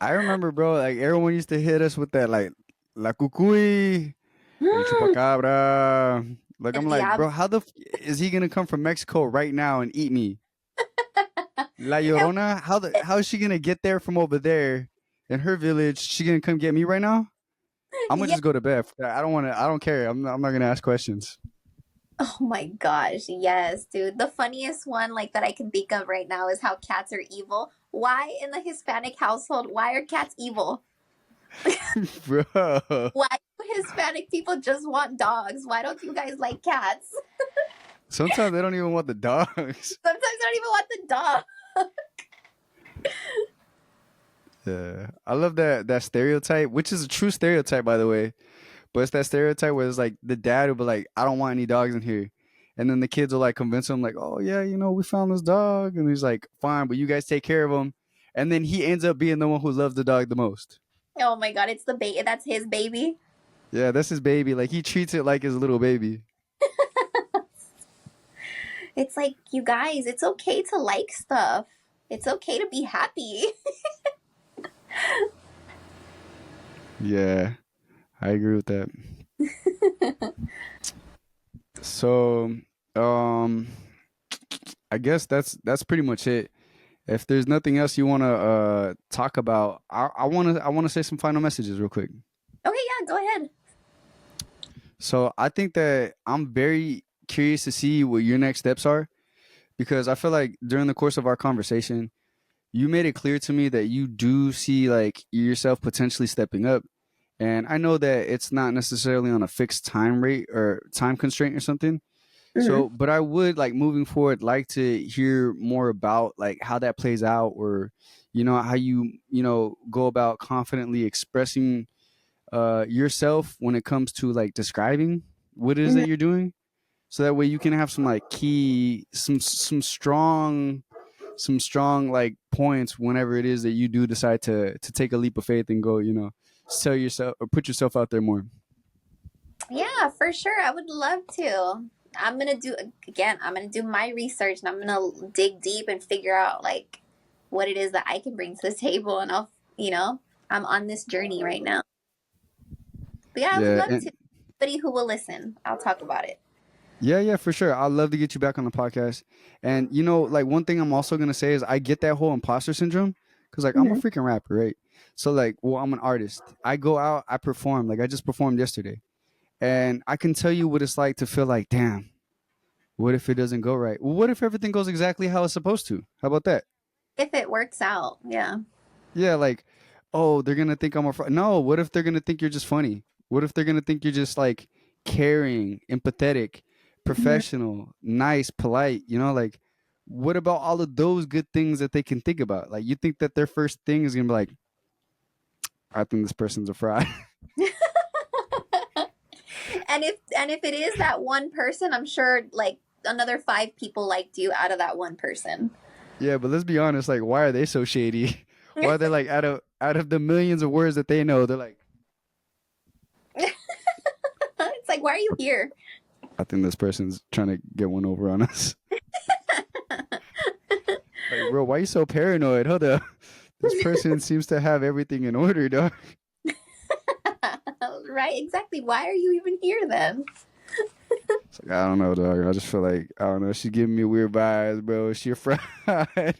I remember, bro. Like everyone used to hit us with that, like la cucuy, el chupacabra. Like I'm El like, bro, diablo. how is he gonna come from Mexico right now and eat me? La Llorona, how is she gonna get there from over there in her village? She gonna come get me right now? I'm gonna Yeah. just go to bed. I don't care. I'm not gonna ask questions. Oh my gosh, yes, dude. The funniest one like that I can think of right now is how cats are evil. Why in the Hispanic household, why are cats evil? Bro. Why do Hispanic people just want dogs? Why don't you guys like cats? Sometimes they don't even want the dogs. Sometimes I don't even want the dog. Yeah, I love that stereotype, which is a true stereotype, by the way. But it's that stereotype where it's like the dad will be like, "I don't want any dogs in here," and then the kids will like convince him, like, "Oh yeah, we found this dog," and he's like, "Fine, but you guys take care of him," and then he ends up being the one who loves the dog the most. Oh my god, it's the baby. That's his baby. Yeah, that's his baby. Like he treats it like his little baby. It's like, you guys, it's okay to like stuff. It's okay to be happy. Yeah, I agree with that. So, um, I guess that's pretty much it. If there's nothing else you want to talk about, I want to say some final messages real quick. Okay, yeah, go ahead. So I think that I'm very curious to see what your next steps are because I feel like during the course of our conversation, you made it clear to me that you do see like yourself potentially stepping up. And I know that it's not necessarily on a fixed time rate or time constraint or something. Hmm. So, but I would like moving forward like to hear more about like how that plays out or how you go about confidently expressing yourself when it comes to like describing what it is that Hmm. you're doing. So that way you can have some like key some strong like points whenever it is that you do decide to take a leap of faith and go, sell yourself or put yourself out there more. Yeah, for sure. I would love to. I'm gonna do again. I'm gonna do my research and I'm gonna dig deep and figure out like what it is that I can bring to the table. And I'm on this journey right now. But yeah, I would Yeah, love to. and Anybody who will listen, I'll talk about it. yeah, for sure. I'd love to get you back on the podcast. And like one thing I'm also gonna say is I get that whole imposter syndrome because like I'm a Hmm. freaking rapper, right? So like, well, I'm an artist. I go out, I perform. Like I just performed yesterday, and I can tell you what it's like to feel like, damn, what if it doesn't go right? Well, what if everything goes exactly how it's supposed to? How about that? If it works out, yeah. Yeah, like, oh, they're gonna think I'm a no. What if they're gonna think you're just funny? What if they're gonna think you're just like caring, empathetic, Mhm. professional, nice, polite? Like, what about all of those good things that they can think about? Like, you think that their first thing is gonna be like, I think this person's a fraud. And if it is that one person, I'm sure like another five people liked you out of that one person. Yeah, but let's be honest. Like, why are they so shady? Why are they like out of the millions of words that they know? They're like, It's like, why are you here? I think this person's trying to get one over on us. Like, bro, why are you so paranoid? Hold up. This person seems to have everything in order, dog. Right, exactly. Why are you even here then? It's like, I don't know, dog. I just feel like, I don't know. She's giving me weird vibes, bro. Is she a fraud? It's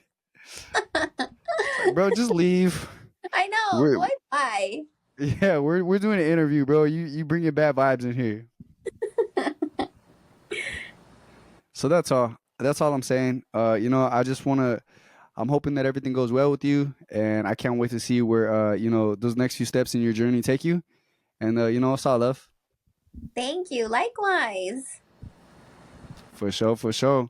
like, bro, just leave. I know. We're, Boy, bye. yeah, we're doing an interview, bro. You bring your bad vibes in here. So that's all. That's all I'm saying. I just want to, I'm hoping that everything goes well with you. And I can't wait to see where, those next few steps in your journey take you. And, it's all love. Thank you. Likewise. For sure, for sure.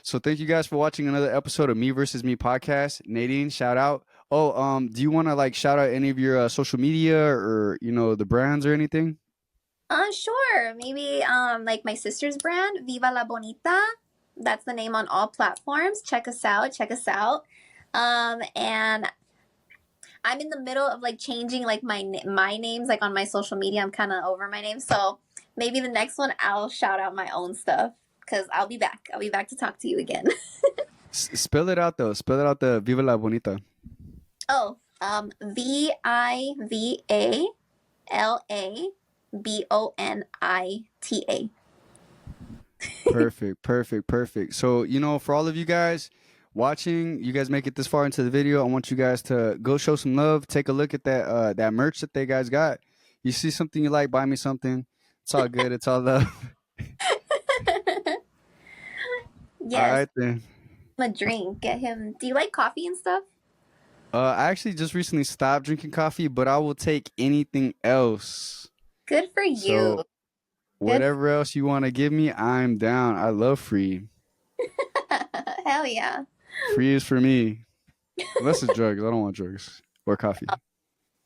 So thank you guys for watching another episode of Me versus Me podcast. Nadine, shout out. Oh, do you want to like shout out any of your social media or the brands or anything? Sure. Maybe like my sister's brand, Viva la Bonita. That's the name on all platforms. Check us out. Check us out. And I'm in the middle of like changing like my names like on my social media. I'm kind of over my name, so maybe the next one I'll shout out my own stuff because I'll be back. I'll be back to talk to you again. Spell it out though. Spell it out the Viva la Bonita. Oh, VIVALABONITA. Perfect, perfect, perfect. So, for all of you guys watching, you guys make it this far into the video. I want you guys to go show some love. Take a look at that merch that they guys got. You see something you like, buy me something. It's all good. It's all love. All Yes, right then. a drink. Get him. Do you like coffee and stuff? I actually just recently stopped drinking coffee, but I will take anything else. Good for you. So Good. whatever else you want to give me, I'm down. I love free. Hell yeah. Free is for me. Unless it's drugs. I don't want drugs or coffee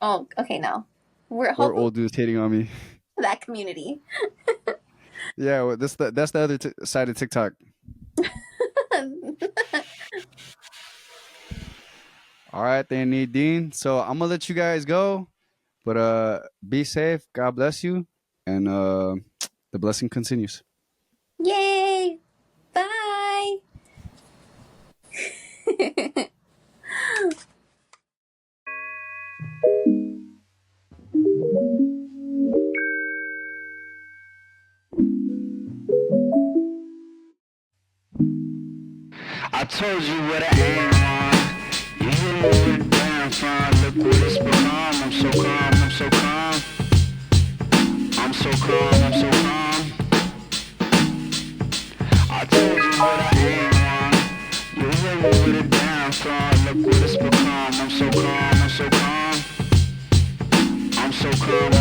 Oh, okay. No, we're or hopefully old dudes hitting on me. that community. Yeah, well, that's the other side of TikTok. All right, then Nadine. So I'm gonna let you guys go, but be safe. God bless you, and the blessing continues. Yay! Bye. I told you what I aim on. You hit me with a damn fine. Look what it's become. I'm so calm, I'm so calm. I'm so calm, I'm so calm. I told you what I aim on. You hit me with a damn fine. Look what it's become. I'm so calm, I'm so calm. I'm so calm.